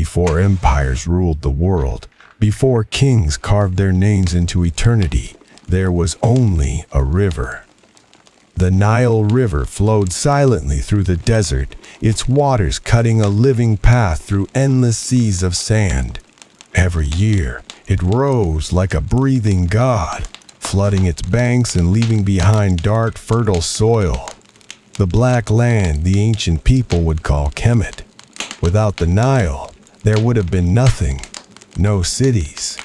Before empires ruled the world, before kings carved their names into eternity, there was only a river. The Nile River flowed silently through the desert, its waters cutting a living path through endless seas of sand. Every year, it rose like a breathing god, flooding its banks and leaving behind dark, fertile soil. The black land the ancient people would call Kemet. Without the Nile, there would have been nothing. No cities,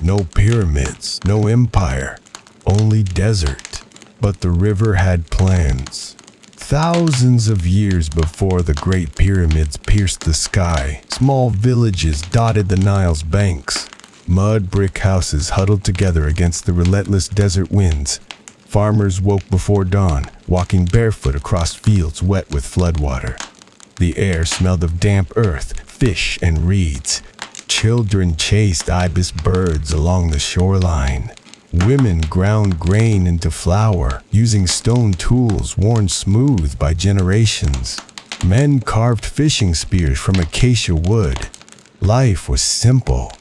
no pyramids, no empire, only desert. But the river had plans. Thousands of years before the Great Pyramids pierced the sky, small villages dotted the Nile's banks. Mud brick houses huddled together against the relentless desert winds. Farmers woke before dawn, walking barefoot across fields wet with floodwater. The air smelled of damp earth, fish, and reeds. Children chased ibis birds along the shoreline. Women ground grain into flour, using stone tools worn smooth by generations. Men carved fishing spears from acacia wood. Life was simple,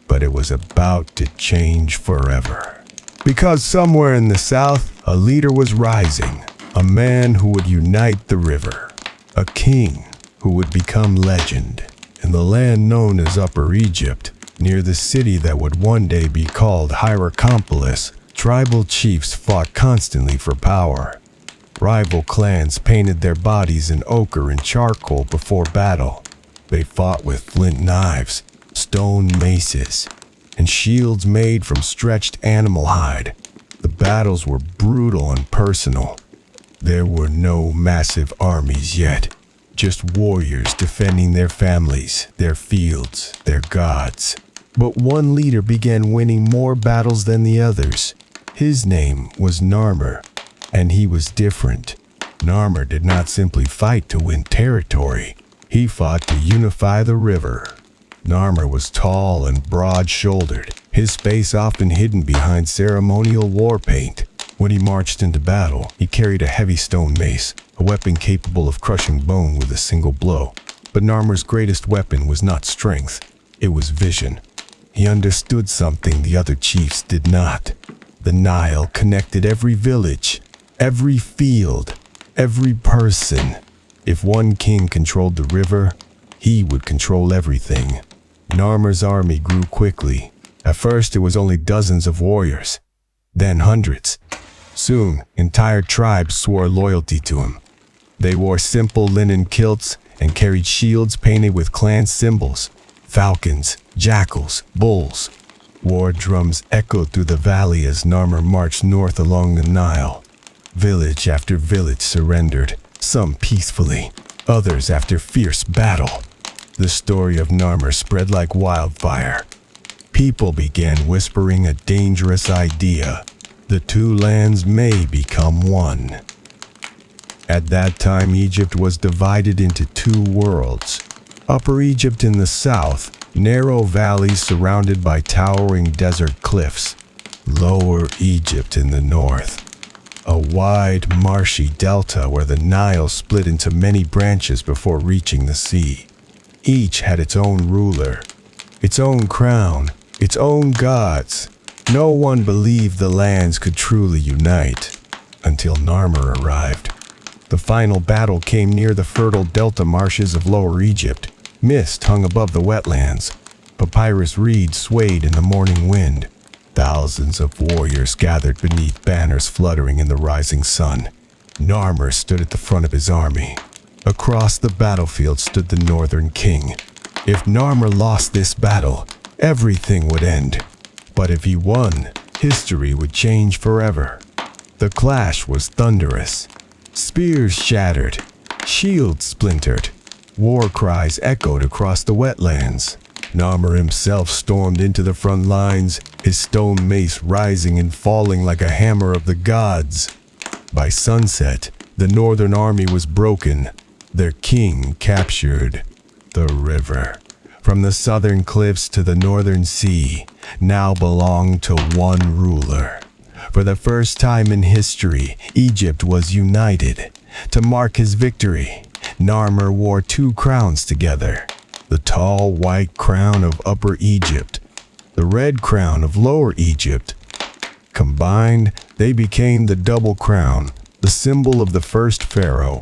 but it was about to change forever. Because somewhere in the south, a leader was rising, a man who would unite the river, a king who would become legend. In the land known as Upper Egypt, near the city that would one day be called Hierakonpolis, tribal chiefs fought constantly for power. Rival clans painted their bodies in ochre and charcoal before battle. They fought with flint knives, stone maces, and shields made from stretched animal hide. The battles were brutal and personal. There were no massive armies yet, just warriors defending their families, their fields, their gods. But one leader began winning more battles than the others. His name was Narmer, and he was different. Narmer did not simply fight to win territory. He fought to unify the river. Narmer was tall and broad-shouldered, his face often hidden behind ceremonial war paint. When he marched into battle, he carried a heavy stone mace, a weapon capable of crushing bone with a single blow. But Narmer's greatest weapon was not strength, it was vision. He understood something the other chiefs did not. The Nile connected every village, every field, every person. If one king controlled the river, he would control everything. Narmer's army grew quickly. At first, it was only dozens of warriors, then hundreds. Soon, entire tribes swore loyalty to him. They wore simple linen kilts and carried shields painted with clan symbols. Falcons, jackals, bulls. War drums echoed through the valley as Narmer marched north along the Nile. Village after village surrendered, some peacefully, others after fierce battle. The story of Narmer spread like wildfire. People began whispering a dangerous idea. The two lands may become one. At that time, Egypt was divided into two worlds. Upper Egypt in the south, narrow valleys surrounded by towering desert cliffs. Lower Egypt in the north, a wide, marshy delta where the Nile split into many branches before reaching the sea. Each had its own ruler, its own crown, its own gods. No one believed the lands could truly unite until Narmer arrived. The final battle came near the fertile delta marshes of Lower Egypt. Mist hung above the wetlands. Papyrus reeds swayed in the morning wind. Thousands of warriors gathered beneath banners fluttering in the rising sun. Narmer stood at the front of his army. Across the battlefield stood the northern king. If Narmer lost this battle, everything would end. But if he won, history would change forever. The clash was thunderous. Spears shattered, shields splintered. War cries echoed across the wetlands. Narmer himself stormed into the front lines, his stone mace rising and falling like a hammer of the gods. By sunset, the northern army was broken, their king captured. The river, from the southern cliffs to the northern sea, now belonged to one ruler. For the first time in history, Egypt was united. To mark his victory, Narmer wore two crowns together. the tall white crown of Upper Egypt, the red crown of Lower Egypt. Combined, they became the double crown, the symbol of the first pharaoh.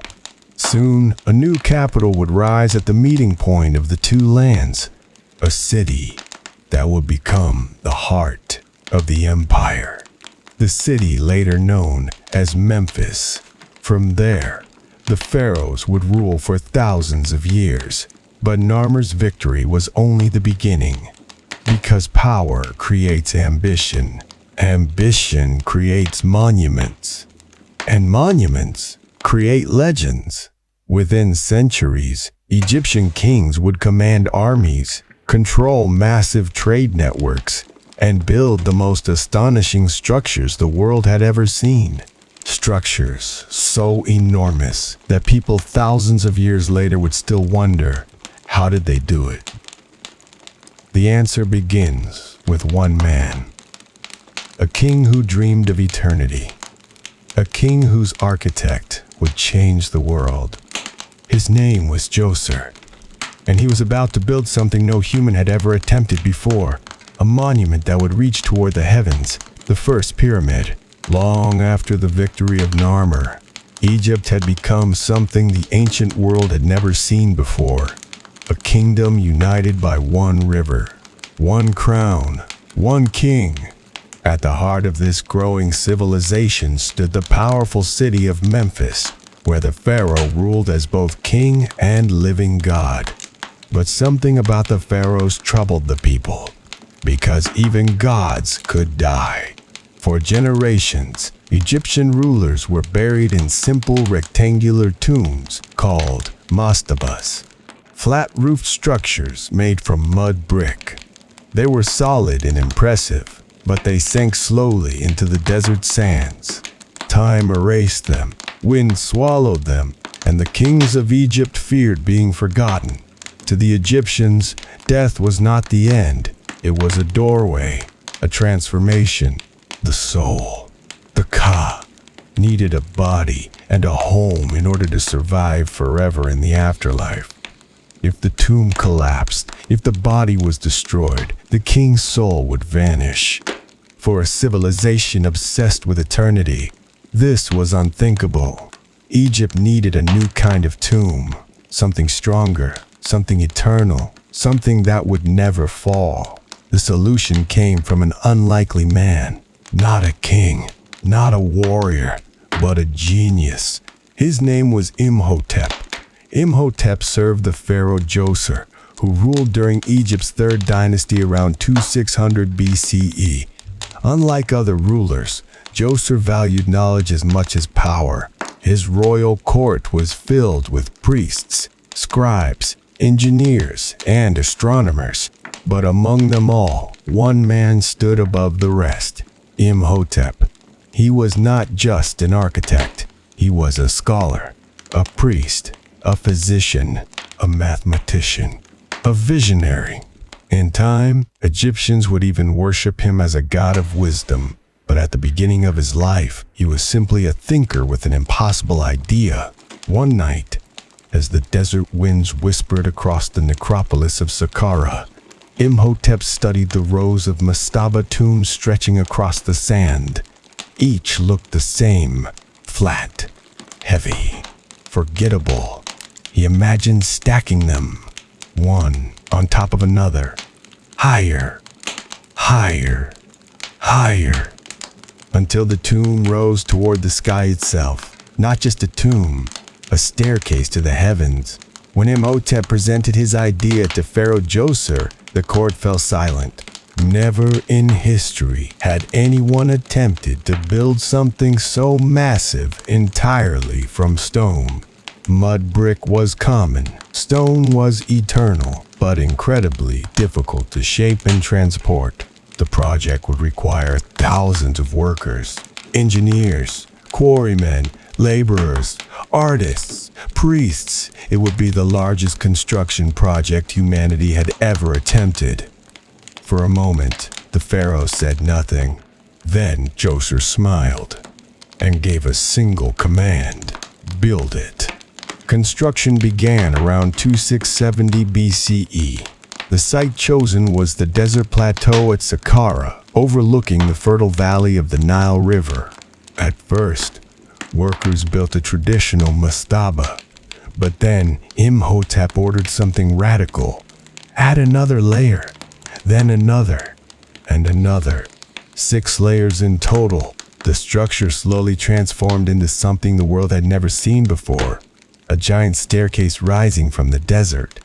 Soon, a new capital would rise at the meeting point of the two lands, a city that would become the heart of the empire. The city later known as Memphis. From there, the pharaohs would rule for thousands of years. But Narmer's victory was only the beginning, because power creates ambition. Ambition creates monuments, and monuments create legends. Within centuries, Egyptian kings would command armies, control massive trade networks, and build the most astonishing structures the world had ever seen. Structures so enormous that people thousands of years later would still wonder, how did they do it? The answer begins with one man. A king who dreamed of eternity. A king whose architect would change the world. His name was Djoser, and he was about to build something no human had ever attempted before, a monument that would reach toward the heavens, the first pyramid. Long after the victory of Narmer, Egypt had become something the ancient world had never seen before. A kingdom united by one river, one crown, one king. At the heart of this growing civilization stood the powerful city of Memphis, where the pharaoh ruled as both king and living god. But something about the pharaohs troubled the people, because even gods could die. For generations, Egyptian rulers were buried in simple rectangular tombs called mastabas, flat-roofed structures made from mud brick. They were solid and impressive, but they sank slowly into the desert sands. Time erased them, wind swallowed them, and the kings of Egypt feared being forgotten. To the Egyptians, death was not the end. It was a doorway, a transformation. The soul, the Ka, needed a body and a home in order to survive forever in the afterlife. If the tomb collapsed, if the body was destroyed, the king's soul would vanish. For a civilization obsessed with eternity, this was unthinkable. Egypt needed a new kind of tomb, something stronger, something eternal, something that would never fall. The solution came from an unlikely man, not a king, not a warrior, but a genius. His name was Imhotep. Imhotep served the pharaoh Djoser, who ruled during Egypt's third dynasty around 2600 BCE. Unlike other rulers, Djoser valued knowledge as much as power. His royal court was filled with priests, scribes, engineers, and astronomers. But among them all, one man stood above the rest, Imhotep. He was not just an architect. He was a scholar, a priest, a physician, a mathematician, a visionary. In time, Egyptians would even worship him as a god of wisdom. But at the beginning of his life, he was simply a thinker with an impossible idea. One night, as the desert winds whispered across the necropolis of Saqqara, Imhotep studied the rows of mastaba tombs stretching across the sand. Each looked the same, flat, heavy, forgettable. He imagined stacking them, one on top of another, higher, higher, higher, until the tomb rose toward the sky itself. Not just a tomb, a staircase to the heavens. When Imhotep presented his idea to Pharaoh Djoser, the court fell silent. Never in history had anyone attempted to build something so massive entirely from stone. Mud brick was common, stone was eternal, but incredibly difficult to shape and transport. The project would require thousands of workers, engineers, quarrymen, laborers, artists, priests. It would be the largest construction project humanity had ever attempted. For a moment, the pharaoh said nothing. Then Djoser smiled and gave a single command: build it. Construction began around 2670 BCE. The site chosen was the desert plateau at Saqqara, overlooking the fertile valley of the Nile River. At first, workers built a traditional mastaba, but then Imhotep ordered something radical. Add another layer, then another, and another. 6 layers in total. The structure slowly transformed into something the world had never seen before. A giant staircase rising from the desert.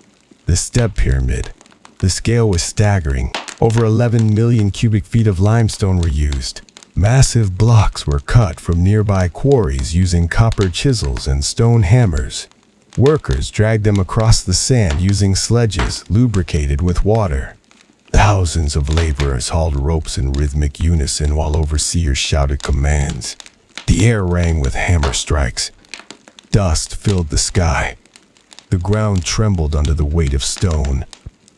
The step pyramid. The scale was staggering. Over 11 million cubic feet of limestone were used. Massive blocks were cut from nearby quarries using copper chisels and stone hammers. Workers dragged them across the sand using sledges lubricated with water. Thousands of laborers hauled ropes in rhythmic unison while overseers shouted commands. The air rang with hammer strikes. Dust filled the sky. The ground trembled under the weight of stone.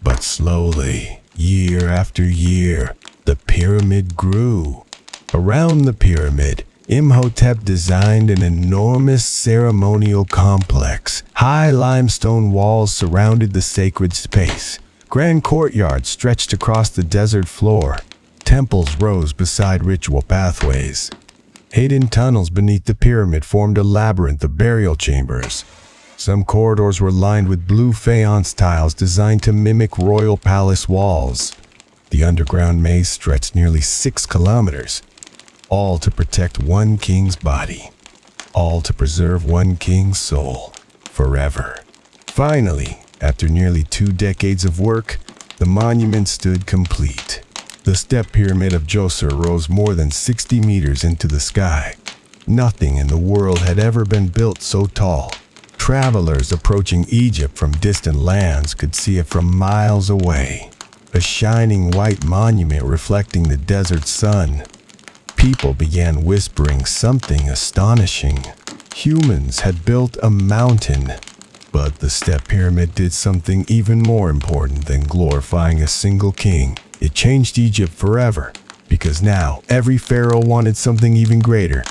But slowly, year after year, the pyramid grew. Around the pyramid, Imhotep designed an enormous ceremonial complex. High limestone walls surrounded the sacred space. Grand courtyards stretched across the desert floor. Temples rose beside ritual pathways. Hidden tunnels beneath the pyramid formed a labyrinth of burial chambers. Some corridors were lined with blue faience tiles designed to mimic royal palace walls. The underground maze stretched nearly 6 kilometers, all to protect one king's body, all to preserve one king's soul forever. Finally, after nearly 2 decades of work, the monument stood complete. The step pyramid of Djoser rose more than 60 meters into the sky. Nothing in the world had ever been built so tall. Travelers approaching Egypt from distant lands could see it from miles away. A shining white monument reflecting the desert sun. People began whispering something astonishing. Humans had built a mountain. But the step pyramid did something even more important than glorifying a single king. It changed Egypt forever, because now every pharaoh wanted something even greater.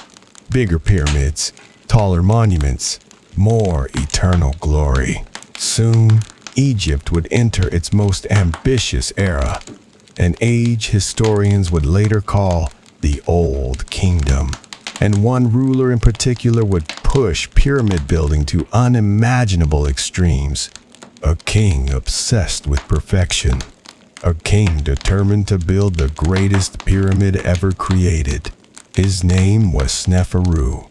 Bigger pyramids, taller monuments, more eternal glory. Soon, Egypt would enter its most ambitious era, an age historians would later call the Old Kingdom. And one ruler in particular would push pyramid building to unimaginable extremes. A king obsessed with perfection. A king determined to build the greatest pyramid ever created. His name was Sneferu,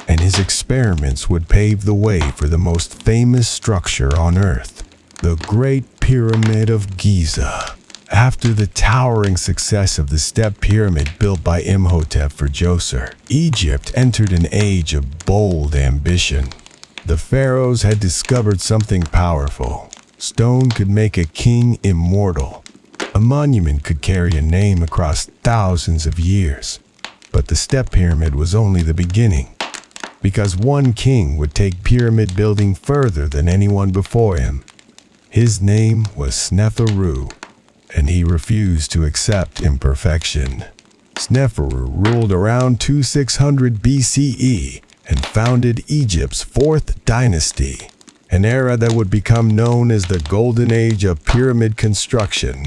and his experiments would pave the way for the most famous structure on Earth, the Great Pyramid of Giza. After the towering success of the step pyramid built by Imhotep for Djoser, Egypt entered an age of bold ambition. The pharaohs had discovered something powerful. Stone could make a king immortal. A monument could carry a name across thousands of years. But the step pyramid was only the beginning, because one king would take pyramid building further than anyone before him. His name was Sneferu, and he refused to accept imperfection. Sneferu ruled around 2600 BCE and founded Egypt's 4th dynasty, an era that would become known as the Golden Age of pyramid construction.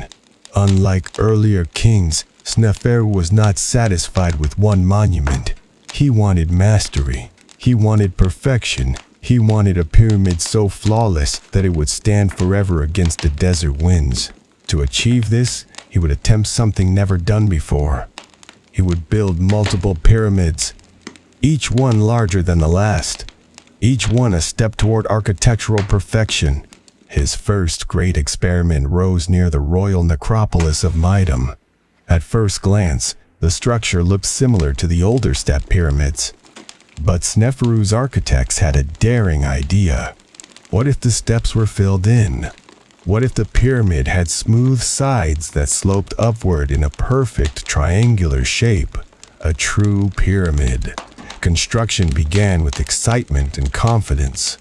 Unlike earlier kings, Sneferu was not satisfied with one monument. He wanted mastery. He wanted perfection. He wanted a pyramid so flawless that it would stand forever against the desert winds. To achieve this, he would attempt something never done before. He would build multiple pyramids, each one larger than the last, each one a step toward architectural perfection. His first great experiment rose near the royal necropolis of Midam. At first glance, the structure looked similar to the older step pyramids. But Sneferu's architects had a daring idea. What if the steps were filled in? What if the pyramid had smooth sides that sloped upward in a perfect triangular shape? A true pyramid. Construction began with excitement and confidence.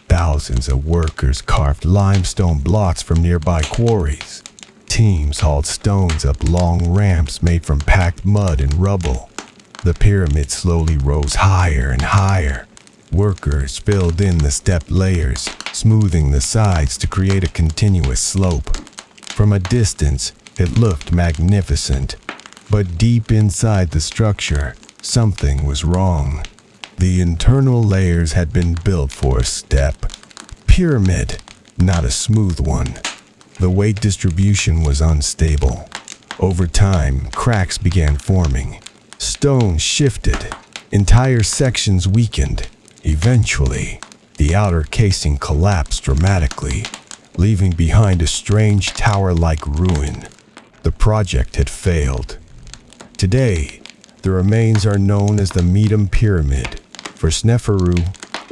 Thousands of workers carved limestone blocks from nearby quarries. Teams hauled stones up long ramps made from packed mud and rubble. The pyramid slowly rose higher and higher. Workers filled in the stepped layers, smoothing the sides to create a continuous slope. From a distance, it looked magnificent, but deep inside the structure, something was wrong. The internal layers had been built for a step pyramid, not a smooth one. The weight distribution was unstable. Over time, cracks began forming. Stone shifted. Entire sections weakened. Eventually, the outer casing collapsed dramatically, leaving behind a strange tower-like ruin. The project had failed. Today, the remains are known as the Medum Pyramid. For Sneferu,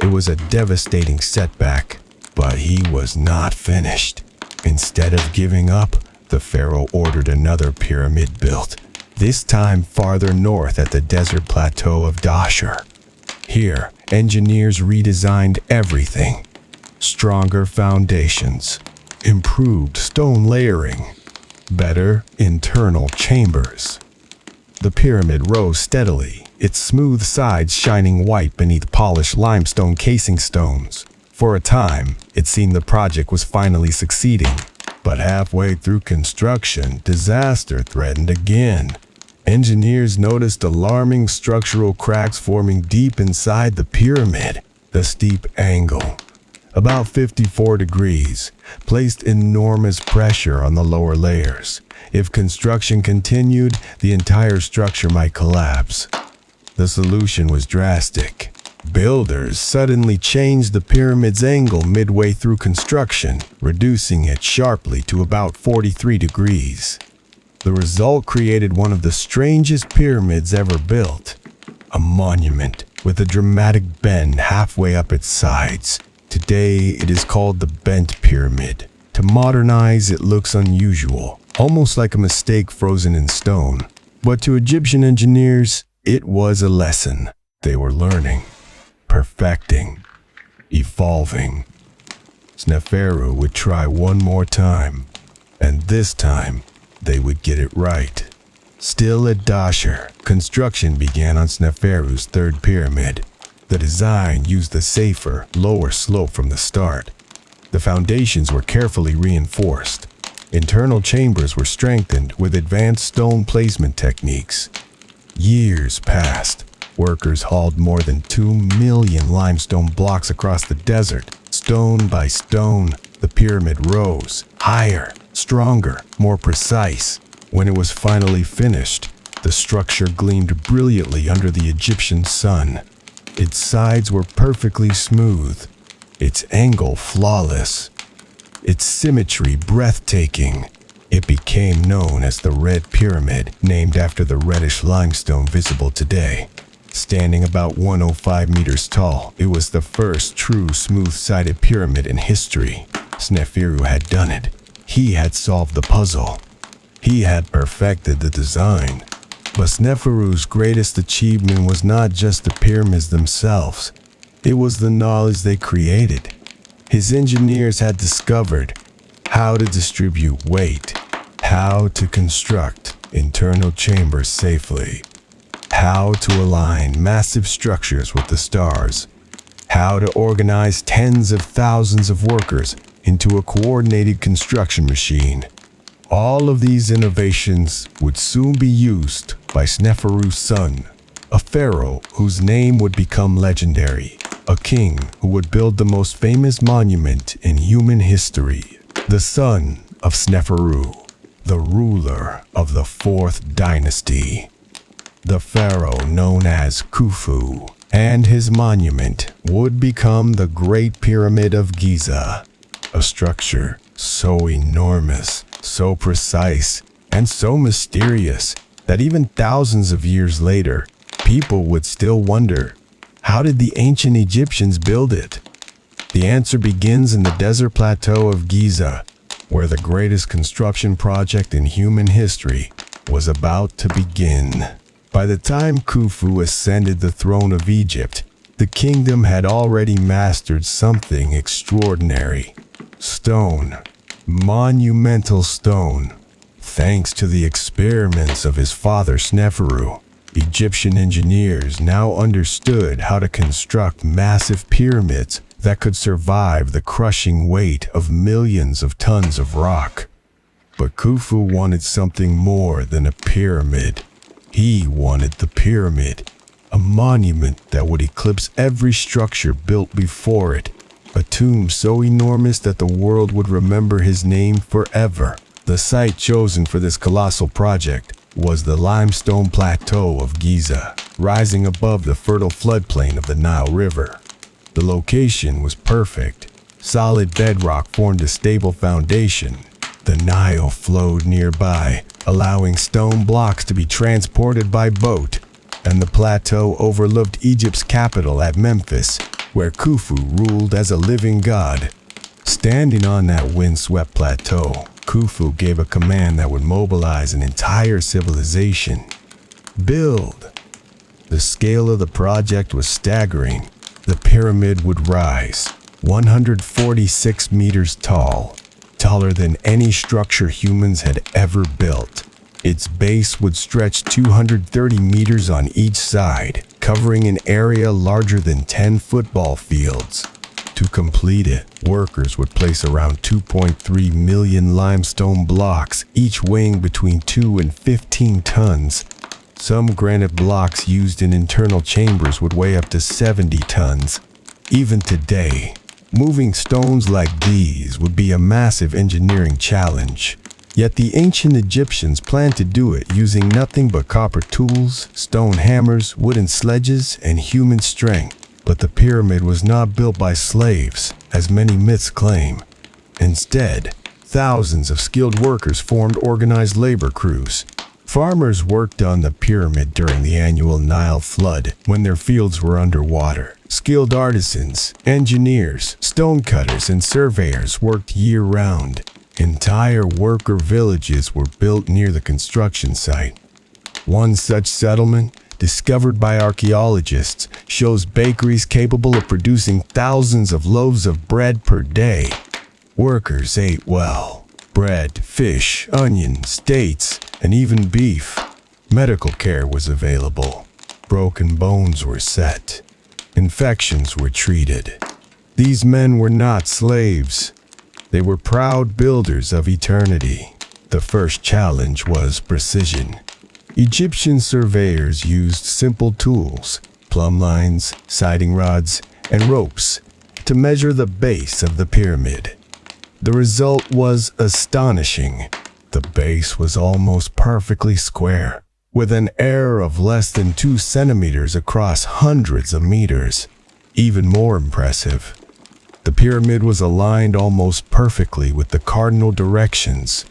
it was a devastating setback, but he was not finished. Instead of giving up, the pharaoh ordered another pyramid built, this time farther north at the desert plateau of Dashur. Here, engineers redesigned everything. Stronger foundations, improved stone layering, better internal chambers. The pyramid rose steadily, its smooth sides shining white beneath polished limestone casing stones. For a time, it seemed the project was finally succeeding. But halfway through construction, disaster threatened again. Engineers noticed alarming structural cracks forming deep inside the pyramid. The steep angle, about 54 degrees, placed enormous pressure on the lower layers. If construction continued, the entire structure might collapse. The solution was drastic. Builders suddenly changed the pyramid's angle midway through construction, reducing it sharply to about 43 degrees. The result created one of the strangest pyramids ever built, a monument with a dramatic bend halfway up its sides. Today, it is called the Bent Pyramid. To modernize, it looks unusual, almost like a mistake frozen in stone. But to Egyptian engineers, it was a lesson. They were learning, perfecting, evolving. Sneferu would try one more time, and this time, they would get it right. Still at Dashur, construction began on Sneferu's third pyramid. The design used a safer, lower slope from the start. The foundations were carefully reinforced. Internal chambers were strengthened with advanced stone placement techniques. Years passed. Workers hauled more than 2 million limestone blocks across the desert. Stone by stone, the pyramid rose, higher, stronger, more precise. When it was finally finished, the structure gleamed brilliantly under the Egyptian sun. Its sides were perfectly smooth, its angle flawless, its symmetry breathtaking. It became known as the Red Pyramid, named after the reddish limestone visible today. Standing about 105 meters tall, it was the first true smooth-sided pyramid in history. Sneferu had done it. He had solved the puzzle. He had perfected the design. But Sneferu's greatest achievement was not just the pyramids themselves. It was the knowledge they created. His engineers had discovered how to distribute weight, how to construct internal chambers safely, how to align massive structures with the stars, how to organize tens of thousands of workers into a coordinated construction machine. All of these innovations would soon be used by Sneferu's son, a pharaoh whose name would become legendary, a king who would build the most famous monument in human history, the son of Sneferu, the ruler of the fourth dynasty. The pharaoh known as Khufu, and his monument would become the Great Pyramid of Giza, a structure so enormous, so precise, and so mysterious that even thousands of years later, people would still wonder, how did the ancient Egyptians build it? The answer begins in the desert plateau of Giza, where the greatest construction project in human history was about to begin. By the time Khufu ascended the throne of Egypt, the kingdom had already mastered something extraordinary. Stone. Monumental stone. Thanks to the experiments of his father Sneferu, Egyptian engineers now understood how to construct massive pyramids that could survive the crushing weight of millions of tons of rock. But Khufu wanted something more than a pyramid. He wanted the pyramid, a monument that would eclipse every structure built before it, a tomb so enormous that the world would remember his name forever. The site chosen for this colossal project was the limestone plateau of Giza, rising above the fertile floodplain of the Nile River. The location was perfect. Solid bedrock formed a stable foundation. The Nile flowed nearby, allowing stone blocks to be transported by boat, and the plateau overlooked Egypt's capital at Memphis, where Khufu ruled as a living god. Standing on that windswept plateau, Khufu gave a command that would mobilize an entire civilization. Build! The scale of the project was staggering. The pyramid would rise, 146 meters tall, taller than any structure humans had ever built. Its base would stretch 230 meters on each side, covering an area larger than 10 football fields. To complete it, workers would place around 2.3 million limestone blocks, each weighing between 2 and 15 tons. Some granite blocks used in internal chambers would weigh up to 70 tons. Even today, moving stones like these would be a massive engineering challenge. Yet the ancient Egyptians planned to do it using nothing but copper tools, stone hammers, wooden sledges, and human strength. But the pyramid was not built by slaves, as many myths claim. Instead, thousands of skilled workers formed organized labor crews. Farmers worked on the pyramid during the annual Nile flood, when their fields were underwater. Skilled artisans, engineers, stonecutters, and surveyors worked year-round. Entire worker villages were built near the construction site. One such settlement, discovered by archaeologists, shows bakeries capable of producing thousands of loaves of bread per day. Workers ate well: bread, fish, onions, dates, and even beef. Medical care was available. Broken bones were set. Infections were treated. These men were not slaves. They were proud builders of eternity. The first challenge was precision. Egyptian surveyors used simple tools, plumb lines, siding rods, and ropes, to measure the base of the pyramid. The result was astonishing. The base was almost perfectly square, with an error of less than 2 centimeters across hundreds of meters. Even more impressive, the pyramid was aligned almost perfectly with the cardinal directions: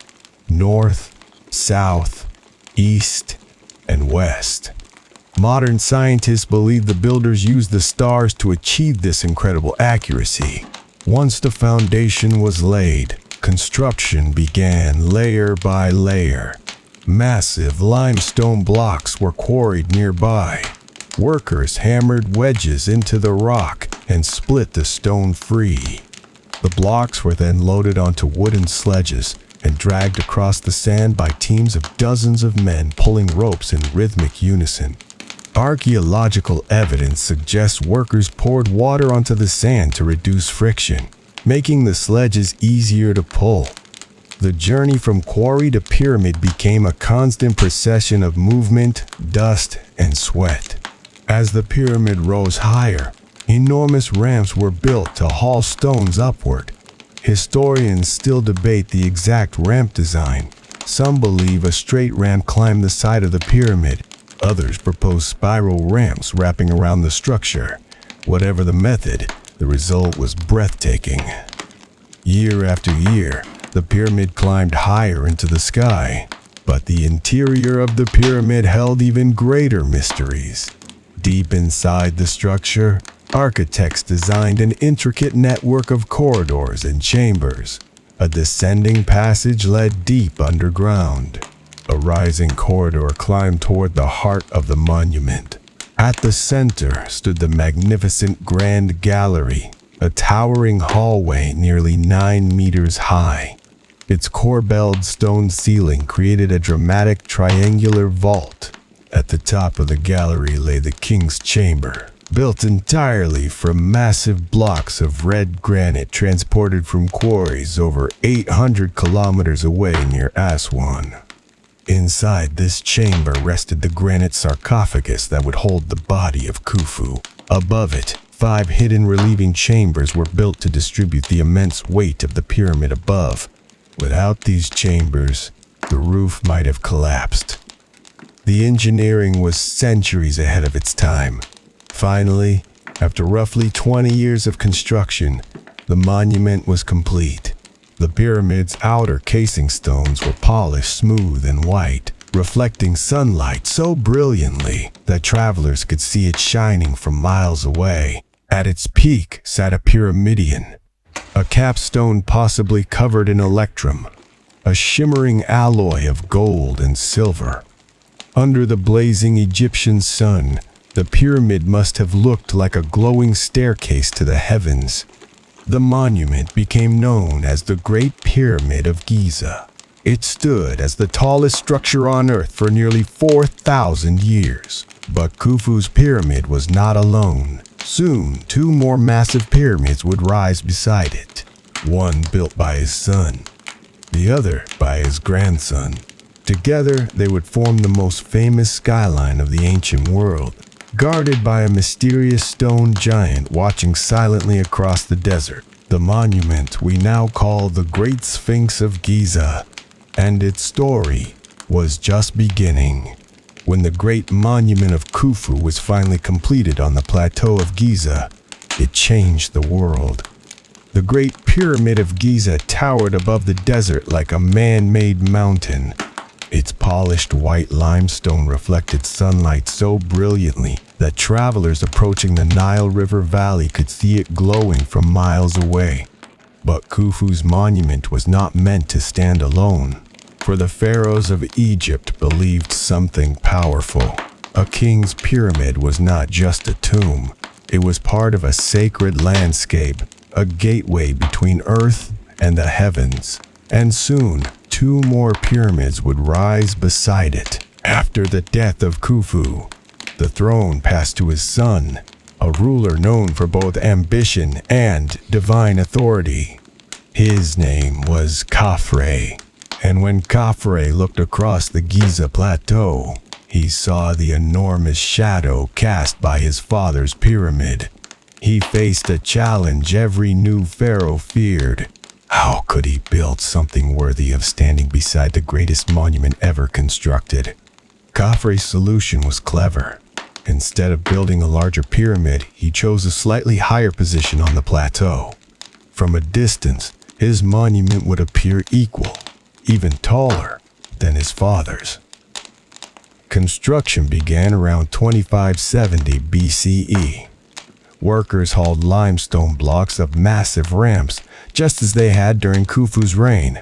north, south, east, and west. Modern scientists believe the builders used the stars to achieve this incredible accuracy. Once the foundation was laid, construction began layer by layer. Massive limestone blocks were quarried nearby. Workers hammered wedges into the rock and split the stone free. The blocks were then loaded onto wooden sledges and dragged across the sand by teams of dozens of men pulling ropes in rhythmic unison. Archaeological evidence suggests workers poured water onto the sand to reduce friction, making the sledges easier to pull. The journey from quarry to pyramid became a constant procession of movement, dust, and sweat. As the pyramid rose higher, enormous ramps were built to haul stones upward. Historians still debate the exact ramp design. Some believe a straight ramp climbed the side of the pyramid. Others propose spiral ramps wrapping around the structure. Whatever the method, the result was breathtaking. Year after year, the pyramid climbed higher into the sky, but the interior of the pyramid held even greater mysteries. Deep inside the structure, architects designed an intricate network of corridors and chambers. A descending passage led deep underground. A rising corridor climbed toward the heart of the monument. At the center stood the magnificent Grand Gallery, a towering hallway nearly 9 meters high. Its corbelled stone ceiling created a dramatic triangular vault. At the top of the gallery lay the king's chamber, built entirely from massive blocks of red granite transported from quarries over 800 kilometers away near Aswan. Inside this chamber rested the granite sarcophagus that would hold the body of Khufu. Above it, 5 hidden relieving chambers were built to distribute the immense weight of the pyramid above. Without these chambers, the roof might have collapsed. The engineering was centuries ahead of its time. Finally, after roughly 20 years of construction, the monument was complete. The pyramid's outer casing stones were polished smooth and white, reflecting sunlight so brilliantly that travelers could see it shining from miles away. At its peak sat a pyramidion, a capstone possibly covered in electrum, a shimmering alloy of gold and silver. Under the blazing Egyptian sun, the pyramid must have looked like a glowing staircase to the heavens. The monument became known as the Great Pyramid of Giza. It stood as the tallest structure on Earth for nearly 4,000 years. But Khufu's pyramid was not alone. Soon, 2 more massive pyramids would rise beside it, one built by his son, the other by his grandson. Together, they would form the most famous skyline of the ancient world, guarded by a mysterious stone giant watching silently across the desert. The monument we now call the Great Sphinx of Giza, and its story was just beginning. When the great monument of Khufu was finally completed on the plateau of Giza, it changed the world. The Great Pyramid of Giza towered above the desert like a man-made mountain. Its polished white limestone reflected sunlight so brilliantly that travelers approaching the Nile River Valley could see it glowing from miles away. But Khufu's monument was not meant to stand alone, for the pharaohs of Egypt believed something powerful. A king's pyramid was not just a tomb. It was part of a sacred landscape, a gateway between earth and the heavens. And soon, 2 more pyramids would rise beside it. After the death of Khufu, the throne passed to his son, a ruler known for both ambition and divine authority. His name was Khafre, and when Khafre looked across the Giza plateau, he saw the enormous shadow cast by his father's pyramid. He faced a challenge every new pharaoh feared. How could he build something worthy of standing beside the greatest monument ever constructed? Khafre's solution was clever. Instead of building a larger pyramid, he chose a slightly higher position on the plateau. From a distance, his monument would appear equal, even taller, than his father's. Construction began around 2570 BCE. Workers hauled limestone blocks up massive ramps, just as they had during Khufu's reign.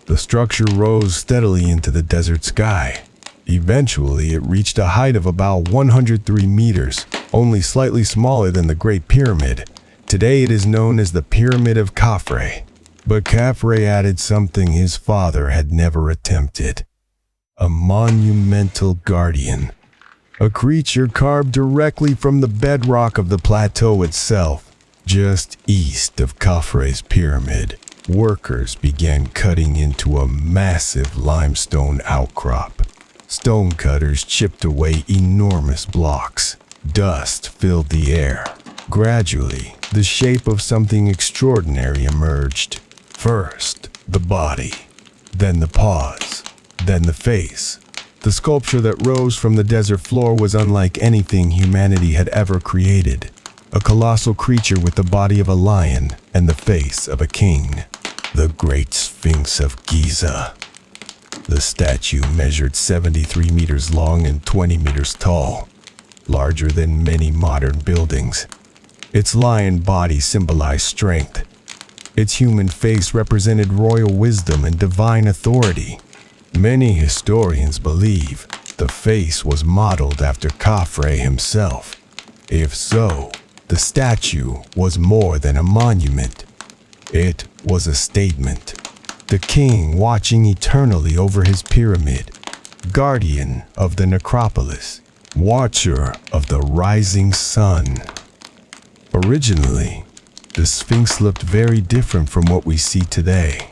The structure rose steadily into the desert sky. Eventually, it reached a height of about 103 meters, only slightly smaller than the Great Pyramid. Today it is known as the Pyramid of Khafre. But Khafre added something his father had never attempted: a monumental guardian. A creature carved directly from the bedrock of the plateau itself. Just east of Khafre's pyramid, workers began cutting into a massive limestone outcrop. Stonecutters chipped away enormous blocks. Dust filled the air. Gradually, the shape of something extraordinary emerged. First, the body, then the paws, then the face. The sculpture that rose from the desert floor was unlike anything humanity had ever created. A colossal creature with the body of a lion and the face of a king. The Great Sphinx of Giza. The statue measured 73 meters long and 20 meters tall, larger than many modern buildings. Its lion body symbolized strength. Its human face represented royal wisdom and divine authority. Many historians believe the face was modeled after Khafre himself. If so, the statue was more than a monument. It was a statement. The king watching eternally over his pyramid, guardian of the necropolis, watcher of the rising sun. Originally, the Sphinx looked very different from what we see today.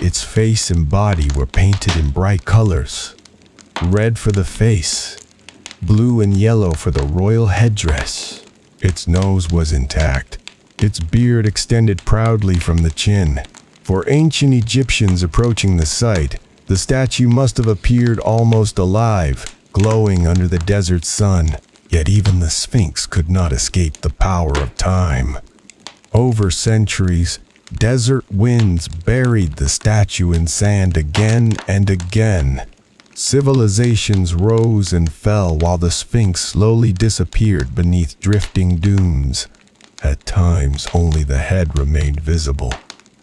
Its face and body were painted in bright colors: red for the face, blue and yellow for the royal headdress. Its nose was intact. Its beard extended proudly from the chin. For ancient Egyptians approaching the site, the statue must have appeared almost alive, glowing under the desert sun. Yet even the Sphinx could not escape the power of time. Over centuries, desert winds buried the statue in sand again and again. Civilizations rose and fell while the Sphinx slowly disappeared beneath drifting dunes. At times, only the head remained visible.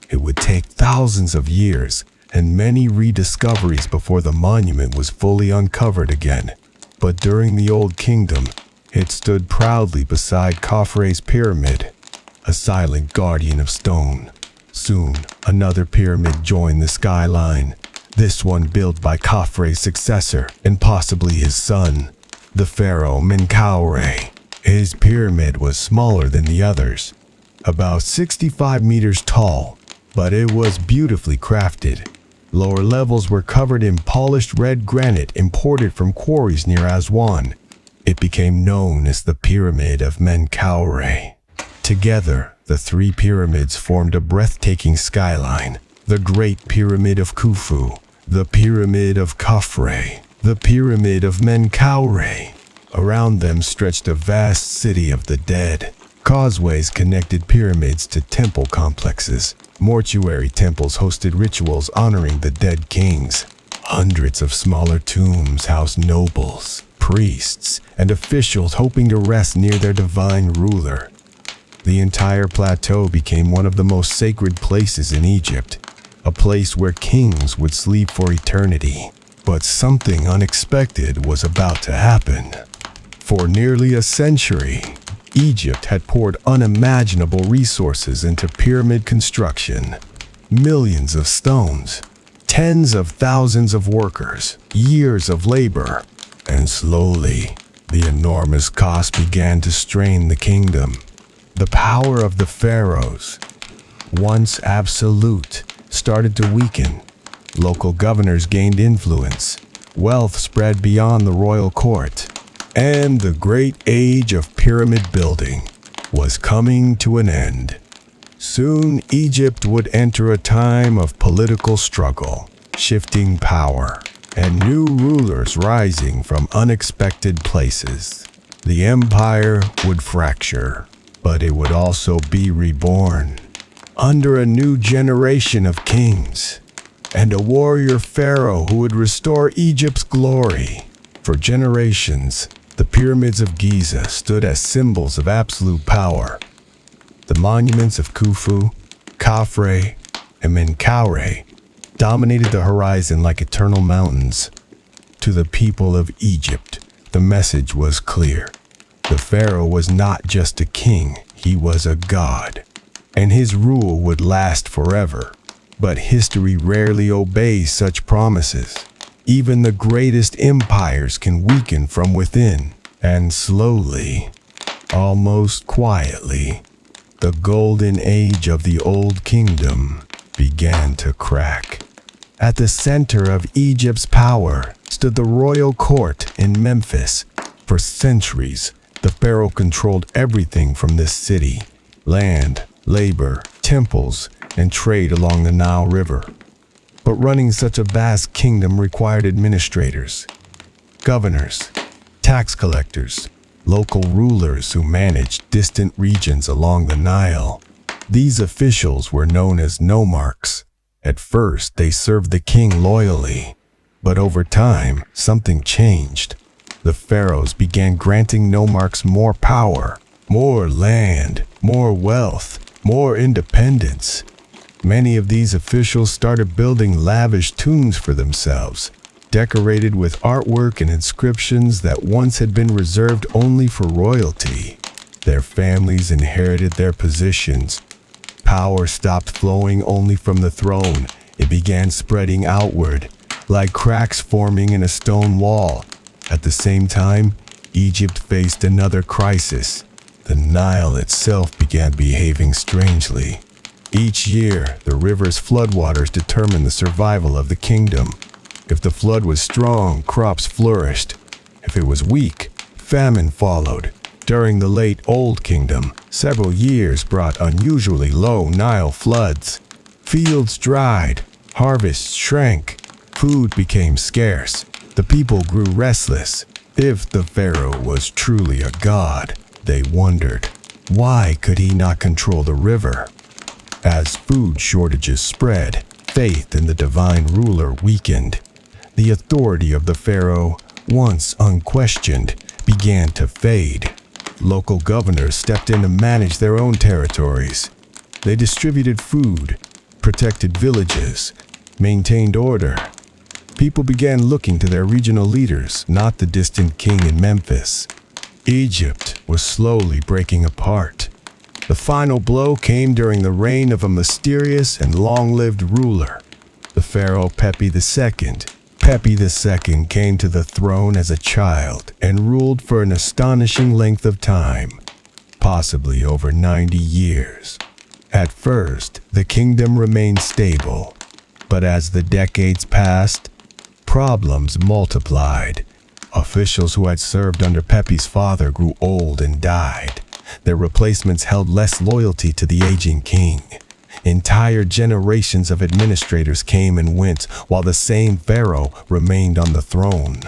It would take thousands of years and many rediscoveries before the monument was fully uncovered again. But during the Old Kingdom, it stood proudly beside Khafre's pyramid, a silent guardian of stone. Soon, another pyramid joined the skyline, this one built by Khafre's successor and possibly his son, the Pharaoh Menkaure. His pyramid was smaller than the others, about 65 meters tall, but it was beautifully crafted. Lower levels were covered in polished red granite imported from quarries near Aswan. It became known as the Pyramid of Menkaure. Together, the three pyramids formed a breathtaking skyline: the Great Pyramid of Khufu, the Pyramid of Khafre, the Pyramid of Menkaure. Around them stretched a vast city of the dead. Causeways connected pyramids to temple complexes. Mortuary temples hosted rituals honoring the dead kings. Hundreds of smaller tombs housed nobles, priests, and officials hoping to rest near their divine ruler. The entire plateau became one of the most sacred places in Egypt, a place where kings would sleep for eternity. But something unexpected was about to happen. For nearly a century, Egypt had poured unimaginable resources into pyramid construction. Millions of stones, tens of thousands of workers, years of labor, and slowly, the enormous cost began to strain the kingdom. The power of the pharaohs, once absolute, started to weaken. Local governors gained influence. Wealth spread beyond the royal court. And the great age of pyramid building was coming to an end. Soon, Egypt would enter a time of political struggle, shifting power, and new rulers rising from unexpected places. The empire would fracture, but it would also be reborn under a new generation of kings and a warrior pharaoh who would restore Egypt's glory. For generations, the pyramids of Giza stood as symbols of absolute power. The monuments of Khufu, Khafre, and Menkaure dominated the horizon like eternal mountains. To the people of Egypt, the message was clear. The pharaoh was not just a king, he was a god, and his rule would last forever. But history rarely obeys such promises. Even the greatest empires can weaken from within, and slowly, almost quietly, the golden age of the Old Kingdom began to crack. At the center of Egypt's power stood the royal court in Memphis. For centuries, the pharaoh controlled everything from this city: land, labor, temples, and trade along the Nile River. But running such a vast kingdom required administrators, governors, tax collectors, local rulers who managed distant regions along the Nile. These officials were known as nomarchs. At first, they served the king loyally, but over time, something changed. The pharaohs began granting nomarchs more power, more land, more wealth, more independence. Many of these officials started building lavish tombs for themselves, decorated with artwork and inscriptions that once had been reserved only for royalty. Their families inherited their positions. Power stopped flowing only from the throne. It began spreading outward. like cracks forming in a stone wall. At the same time, Egypt faced another crisis. The Nile itself began behaving strangely. Each year, the river's floodwaters determined the survival of the kingdom. If the flood was strong, crops flourished. If it was weak, famine followed. During the late Old Kingdom, several years brought unusually low Nile floods. Fields dried, harvests shrank, food became scarce. The people grew restless. If the Pharaoh was truly a god, they wondered, why could he not control the river? As food shortages spread, faith in the divine ruler weakened. The authority of the Pharaoh, once unquestioned, began to fade. Local governors stepped in to manage their own territories. They distributed food, protected villages, maintained order. People began looking to their regional leaders, not the distant king in Memphis. Egypt was slowly breaking apart. The final blow came during the reign of a mysterious and long-lived ruler, the Pharaoh Pepi II. Pepi II came to the throne as a child and ruled for an astonishing length of time, possibly over 90 years. At first, the kingdom remained stable, but as the decades passed, problems multiplied. Officials who had served under Pepi's father grew old and died. Their replacements held less loyalty to the aging king. Entire generations of administrators came and went, while the same pharaoh remained on the throne.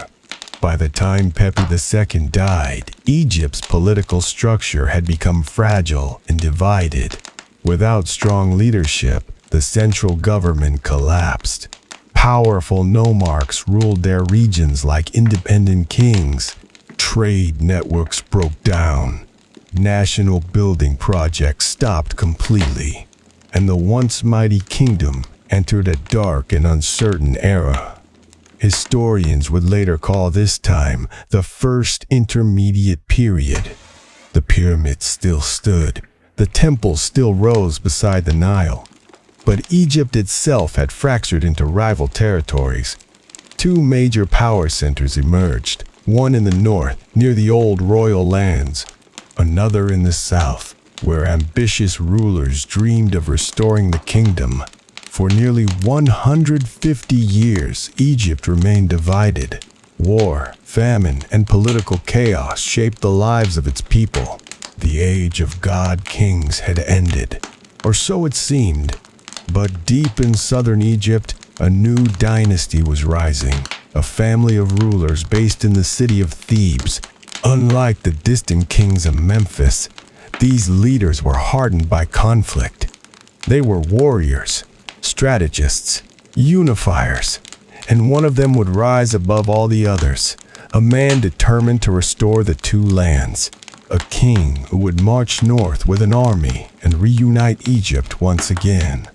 By the time Pepi II died, Egypt's political structure had become fragile and divided. Without strong leadership, the central government collapsed. Powerful nomarchs ruled their regions like independent kings. Trade networks broke down. National building projects stopped completely, and the once mighty kingdom entered a dark and uncertain era. Historians would later call this time the First Intermediate Period. The pyramids still stood, the temples still rose beside the Nile, but Egypt itself had fractured into rival territories. Two major power centers emerged, one in the north, near the old royal lands, another in the south, where ambitious rulers dreamed of restoring the kingdom. For nearly 150 years, Egypt remained divided. War, famine, and political chaos shaped the lives of its people. The age of god-kings had ended, or so it seemed. But deep in southern Egypt, a new dynasty was rising, a family of rulers based in the city of Thebes. Unlike the distant kings of Memphis, these leaders were hardened by conflict. They were warriors, strategists, unifiers, and one of them would rise above all the others, a man determined to restore the two lands, a king who would march north with an army and reunite Egypt once again.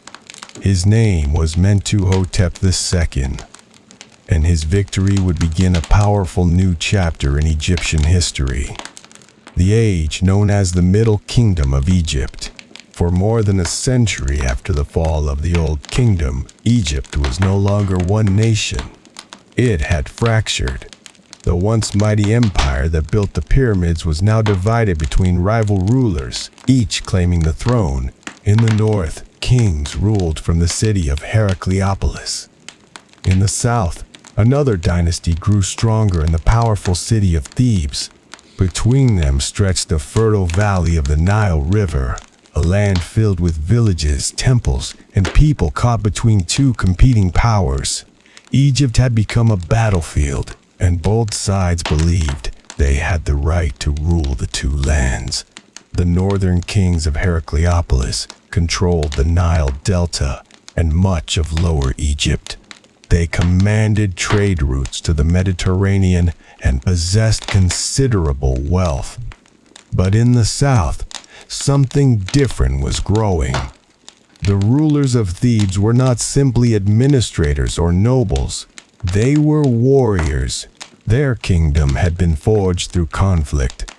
His name was Mentuhotep II, and his victory would begin a powerful new chapter in Egyptian history. The age known as the Middle Kingdom of Egypt. For more than a century after the fall of the Old Kingdom, Egypt was no longer one nation. It had fractured. The once mighty empire that built the pyramids was now divided between rival rulers, each claiming the throne. In the north, kings ruled from the city of Heracleopolis. In the south, another dynasty grew stronger in the powerful city of Thebes. Between them stretched the fertile valley of the Nile River, a land filled with villages, temples, and people caught between two competing powers. Egypt had become a battlefield, and both sides believed they had the right to rule the two lands. The northern kings of Heracleopolis controlled the Nile Delta and much of Lower Egypt. They commanded trade routes to the Mediterranean and possessed considerable wealth. But in the south, something different was growing. The rulers of Thebes were not simply administrators or nobles. They were warriors. Their kingdom had been forged through conflict.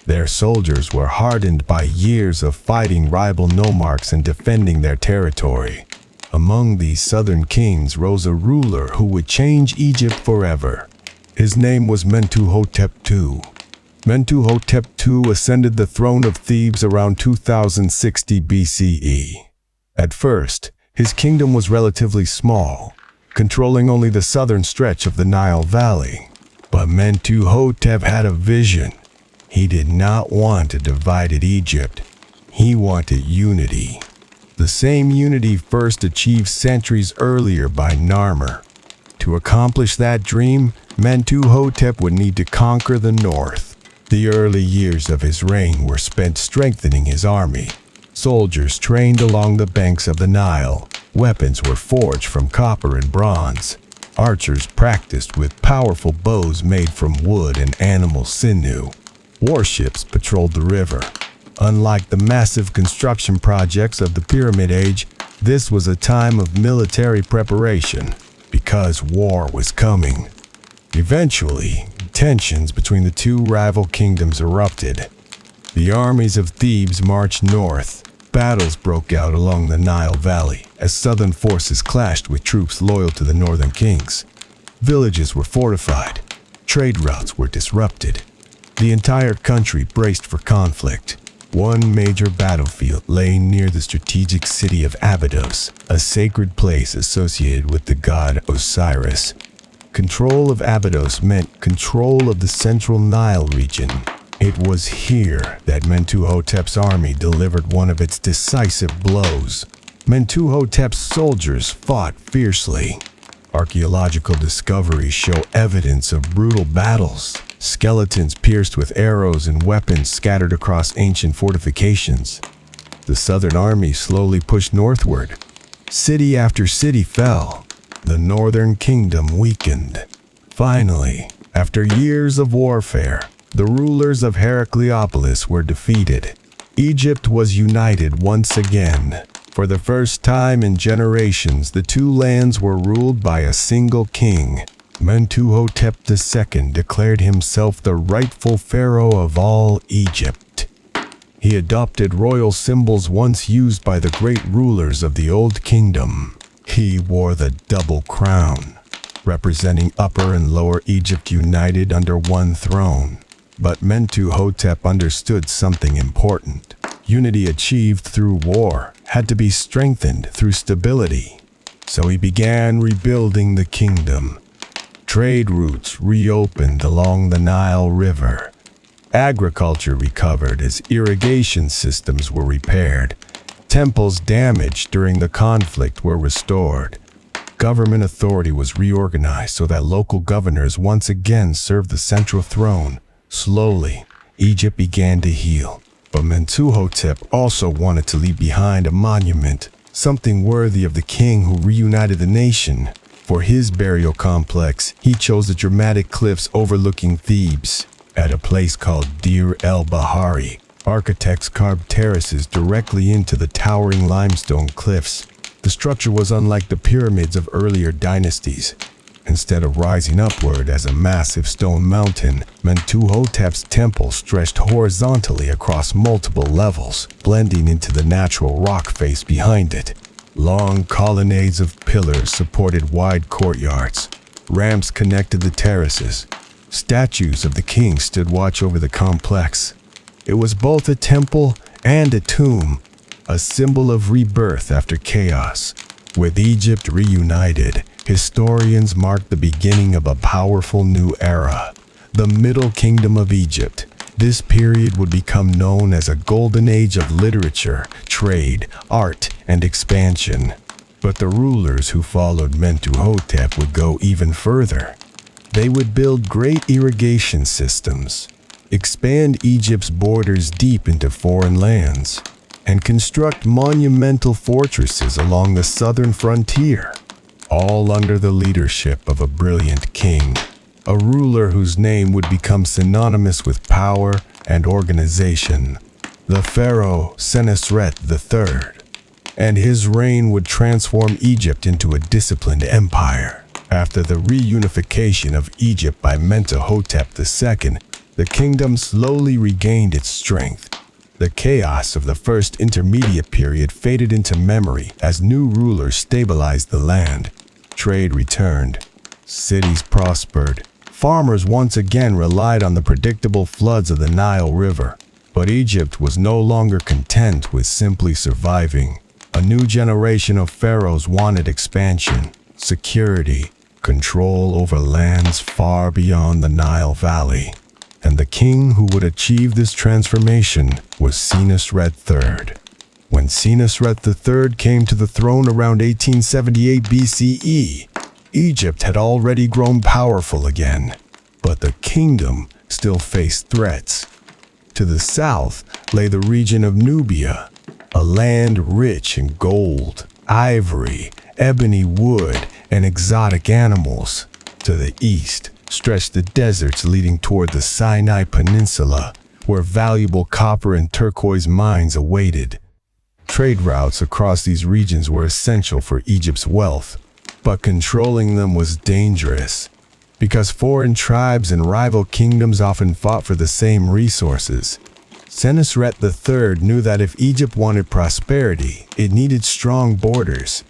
Their soldiers were hardened by years of fighting rival nomarchs and defending their territory. Among these southern kings rose a ruler who would change Egypt forever. His name was Mentuhotep II. Mentuhotep II ascended the throne of Thebes around 2060 BCE. At first, his kingdom was relatively small, controlling only the southern stretch of the Nile Valley. But Mentuhotep had a vision. He did not want a divided Egypt. He wanted unity. The same unity first achieved centuries earlier by Narmer. To accomplish that dream, Mentuhotep would need to conquer the north. The early years of his reign were spent strengthening his army. Soldiers trained along the banks of the Nile. Weapons were forged from copper and bronze. Archers practiced with powerful bows made from wood and animal sinew. Warships patrolled the river. Unlike the massive construction projects of the Pyramid Age, this was a time of military preparation because war was coming. Eventually, tensions between the two rival kingdoms erupted. The armies of Thebes marched north. Battles broke out along the Nile Valley as southern forces clashed with troops loyal to the northern kings. Villages were fortified. Trade routes were disrupted. The entire country braced for conflict. One major battlefield lay near the strategic city of Abydos, a sacred place associated with the god Osiris. Control of Abydos meant control of the central Nile region. It was here that Mentuhotep's army delivered one of its decisive blows. Mentuhotep's soldiers fought fiercely. Archaeological discoveries show evidence of brutal battles. Skeletons pierced with arrows and weapons scattered across ancient fortifications. The southern army slowly pushed northward. City after city fell. The northern kingdom weakened. Finally, after years of warfare, the rulers of Heracleopolis were defeated. Egypt was united once again. For the first time in generations, the two lands were ruled by a single king. Mentuhotep II declared himself the rightful pharaoh of all Egypt. He adopted royal symbols once used by the great rulers of the Old Kingdom. He wore the double crown, representing Upper and Lower Egypt united under one throne. But Mentuhotep understood something important. Unity achieved through war had to be strengthened through stability. So he began rebuilding the kingdom. Trade routes reopened along the Nile River. Agriculture recovered as irrigation systems were repaired. Temples damaged during the conflict were restored. Government authority was reorganized so that local governors once again served the central throne. Slowly, Egypt began to heal. But Mentuhotep also wanted to leave behind a monument, something worthy of the king who reunited the nation. For his burial complex, he chose the dramatic cliffs overlooking Thebes. At a place called Deir el-Bahari, architects carved terraces directly into the towering limestone cliffs. The structure was unlike the pyramids of earlier dynasties. Instead of rising upward as a massive stone mountain, Mentuhotep's temple stretched horizontally across multiple levels, blending into the natural rock face behind it. Long colonnades of pillars supported wide courtyards. Ramps connected the terraces. Statues of the king stood watch over the complex. It was both a temple and a tomb, a symbol of rebirth after chaos. With Egypt reunited, historians mark the beginning of a powerful new era, the Middle Kingdom of Egypt. This period would become known as a golden age of literature, trade, art, and expansion. But the rulers who followed Mentuhotep would go even further. They would build great irrigation systems, expand Egypt's borders deep into foreign lands, and construct monumental fortresses along the southern frontier, all under the leadership of a brilliant king, a ruler whose name would become synonymous with power and organization, the Pharaoh Senusret III. And his reign would transform Egypt into a disciplined empire. After the reunification of Egypt by Mentuhotep II, the kingdom slowly regained its strength. The chaos of the first intermediate period faded into memory as new rulers stabilized the land. Trade returned. Cities prospered. Farmers once again relied on the predictable floods of the Nile River. But Egypt was no longer content with simply surviving. A new generation of pharaohs wanted expansion, security, control over lands far beyond the Nile Valley. And the king who would achieve this transformation was Senusret III. When Senusret III came to the throne around 1878 BCE, Egypt had already grown powerful again, but the kingdom still faced threats. To the south lay the region of Nubia, a land rich in gold, ivory, ebony wood, and exotic animals. To the east stretched the deserts leading toward the Sinai Peninsula, where valuable copper and turquoise mines awaited. Trade routes across these regions were essential for Egypt's wealth, but controlling them was dangerous, because foreign tribes and rival kingdoms often fought for the same resources. Senusret III knew that if Egypt wanted prosperity, it needed strong borders.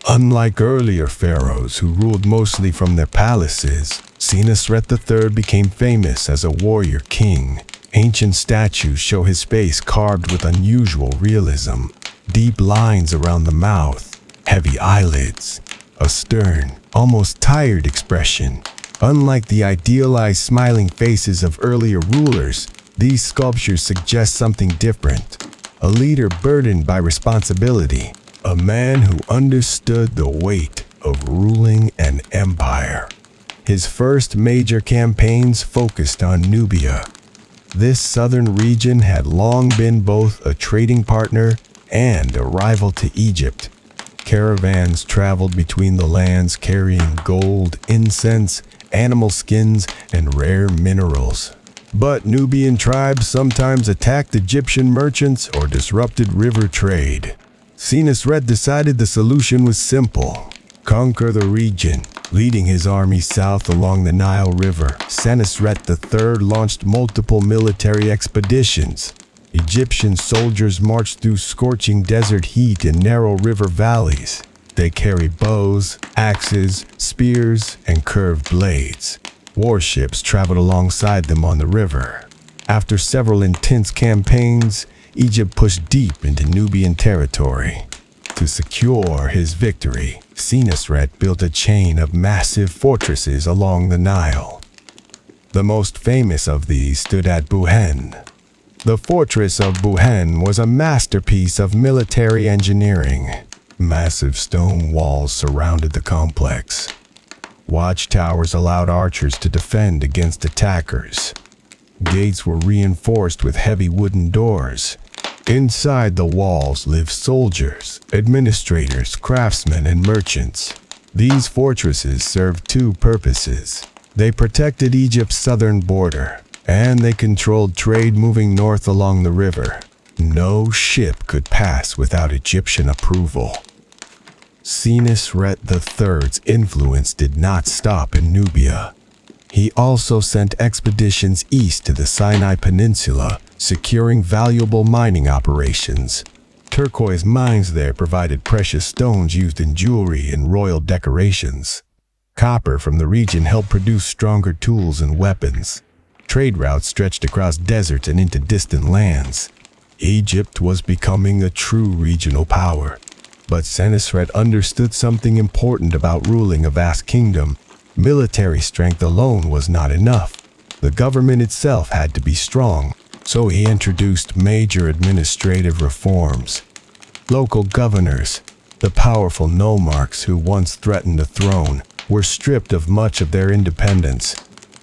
Unlike earlier pharaohs who ruled mostly from their palaces, Senusret III became famous as a warrior king. Ancient statues show his face carved with unusual realism. Deep lines around the mouth, heavy eyelids, a stern, almost tired expression. Unlike the idealized smiling faces of earlier rulers, these sculptures suggest something different. A leader burdened by responsibility, a man who understood the weight of ruling an empire. His first major campaigns focused on Nubia. This southern region had long been both a trading partner and a rival to Egypt. Caravans traveled between the lands carrying gold, incense, animal skins, and rare minerals. But Nubian tribes sometimes attacked Egyptian merchants or disrupted river trade. Senusret decided the solution was simple: conquer the region. Leading his army south along the Nile River, Senusret III launched multiple military expeditions. Egyptian soldiers marched through scorching desert heat in narrow river valleys. They carried bows, axes, spears, and curved blades. Warships traveled alongside them on the river. After several intense campaigns, Egypt pushed deep into Nubian territory. To secure his victory, Senusret built a chain of massive fortresses along the Nile. The most famous of these stood at Buhen. The fortress of Buhen was a masterpiece of military engineering. Massive stone walls surrounded the complex. Watchtowers allowed archers to defend against attackers. Gates were reinforced with heavy wooden doors. Inside the walls lived soldiers, administrators, craftsmen, and merchants. These fortresses served two purposes. They protected Egypt's southern border, and they controlled trade moving north along the river. No ship could pass without Egyptian approval. Senusret III's influence did not stop in Nubia. He also sent expeditions east to the Sinai Peninsula, securing valuable mining operations. Turquoise mines there provided precious stones used in jewelry and royal decorations. Copper from the region helped produce stronger tools and weapons. Trade routes stretched across deserts and into distant lands. Egypt was becoming a true regional power. But Senusret understood something important about ruling a vast kingdom. Military strength alone was not enough. The government itself had to be strong, so he introduced major administrative reforms. Local governors, the powerful nomarchs who once threatened the throne, were stripped of much of their independence.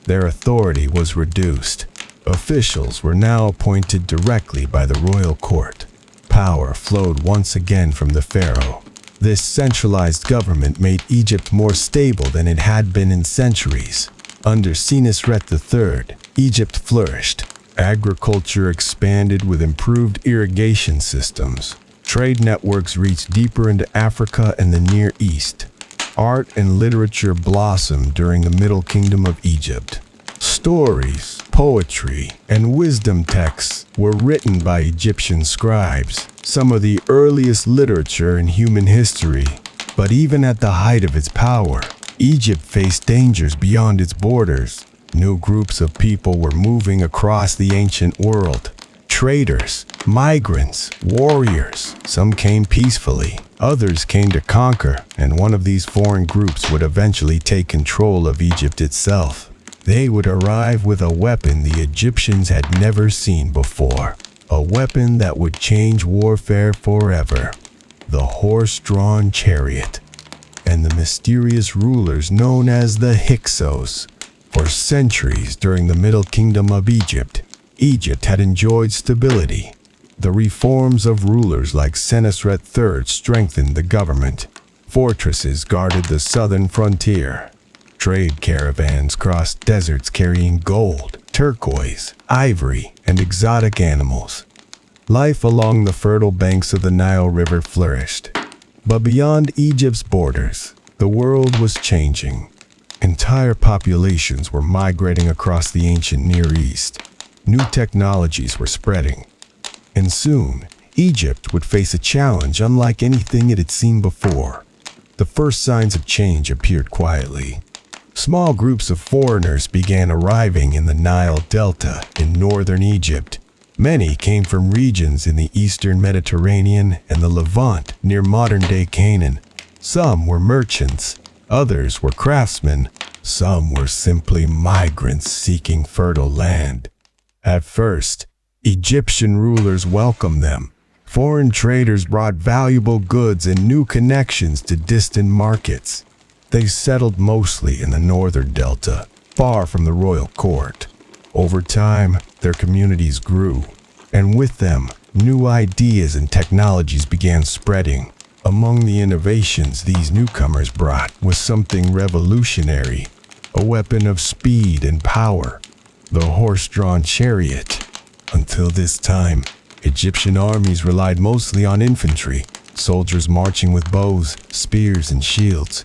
Their authority was reduced. Officials were now appointed directly by the royal court. Power flowed once again from the pharaoh. This centralized government made Egypt more stable than it had been in centuries. Under Senusret III, Egypt flourished. Agriculture expanded with improved irrigation systems. Trade networks reached deeper into Africa and the Near East. Art and literature blossomed during the Middle Kingdom of Egypt. Stories, poetry, and wisdom texts were written by Egyptian scribes, some of the earliest literature in human history. But even at the height of its power, Egypt faced dangers beyond its borders. New groups of people were moving across the ancient world. Traders, migrants, warriors. Some came peacefully, others came to conquer, and one of these foreign groups would eventually take control of Egypt itself. They would arrive with a weapon the Egyptians had never seen before, a weapon that would change warfare forever: the horse-drawn chariot, and the mysterious rulers known as the Hyksos. For centuries during the Middle Kingdom of Egypt, Egypt had enjoyed stability. The reforms of rulers like Senusret III strengthened the government. Fortresses guarded the southern frontier. Trade caravans crossed deserts carrying gold, turquoise, ivory, and exotic animals. Life along the fertile banks of the Nile River flourished. But beyond Egypt's borders, the world was changing. Entire populations were migrating across the ancient Near East. New technologies were spreading. And soon, Egypt would face a challenge unlike anything it had seen before. The first signs of change appeared quietly. Small groups of foreigners began arriving in the Nile Delta in northern Egypt. Many came from regions in the eastern Mediterranean and the Levant near modern-day Canaan. Some were merchants, others were craftsmen, some were simply migrants seeking fertile land. At first, Egyptian rulers welcomed them. Foreign traders brought valuable goods and new connections to distant markets. They settled mostly in the northern delta, far from the royal court. Over time, their communities grew, and with them, new ideas and technologies began spreading. Among the innovations these newcomers brought was something revolutionary: a weapon of speed and power, the horse-drawn chariot. Until this time, Egyptian armies relied mostly on infantry, soldiers marching with bows, spears, and shields.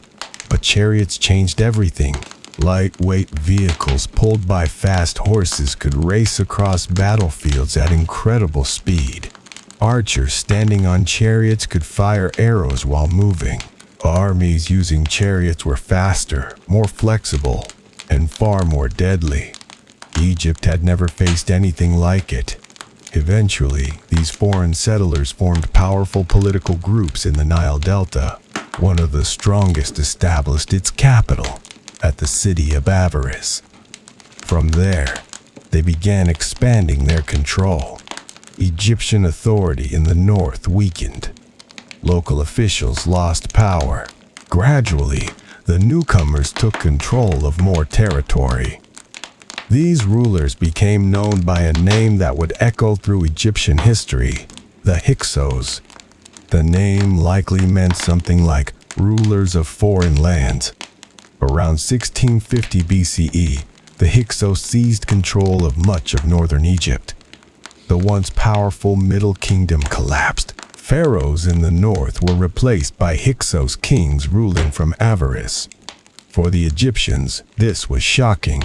But chariots changed everything. Lightweight vehicles pulled by fast horses could race across battlefields at incredible speed. Archers standing on chariots could fire arrows while moving. Armies using chariots were faster, more flexible, and far more deadly. Egypt had never faced anything like it. Eventually, these foreign settlers formed powerful political groups in the Nile Delta. One of the strongest established its capital at the city of Avaris. From there, they began expanding their control. Egyptian authority in the north weakened. Local officials lost power. Gradually, the newcomers took control of more territory. These rulers became known by a name that would echo through Egyptian history: the Hyksos. The name likely meant something like rulers of foreign lands. Around 1650 BCE, the Hyksos seized control of much of northern Egypt. The once powerful Middle Kingdom collapsed. Pharaohs in the north were replaced by Hyksos kings ruling from Avaris. For the Egyptians, this was shocking.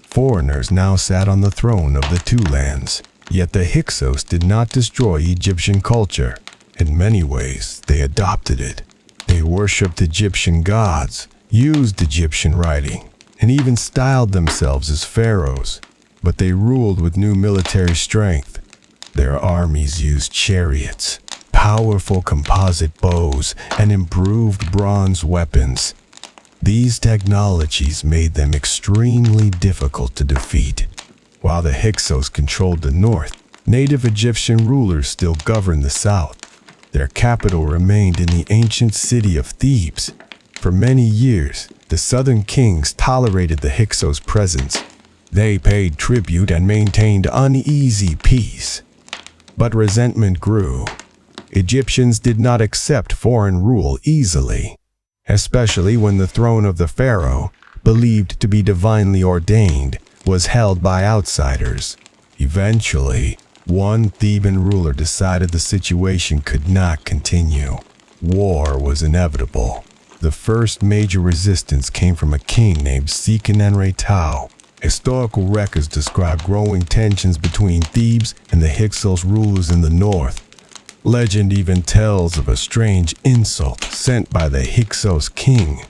Foreigners now sat on the throne of the two lands. Yet the Hyksos did not destroy Egyptian culture. In many ways, they adopted it. They worshipped Egyptian gods, used Egyptian writing, and even styled themselves as pharaohs. But they ruled with new military strength. Their armies used chariots, powerful composite bows, and improved bronze weapons. These technologies made them extremely difficult to defeat. While the Hyksos controlled the north, native Egyptian rulers still governed the south. Their capital remained in the ancient city of Thebes. For many years, the southern kings tolerated the Hyksos' presence. They paid tribute and maintained uneasy peace. But resentment grew. Egyptians did not accept foreign rule easily, especially when the throne of the pharaoh, believed to be divinely ordained, was held by outsiders. Eventually, one Theban ruler decided the situation could not continue. War was inevitable. The first major resistance came from a king named Seqenenre Tau, Historical records describe growing tensions between Thebes and the Hyksos rulers in the north. Legend even tells of a strange insult sent by the Hyksos king,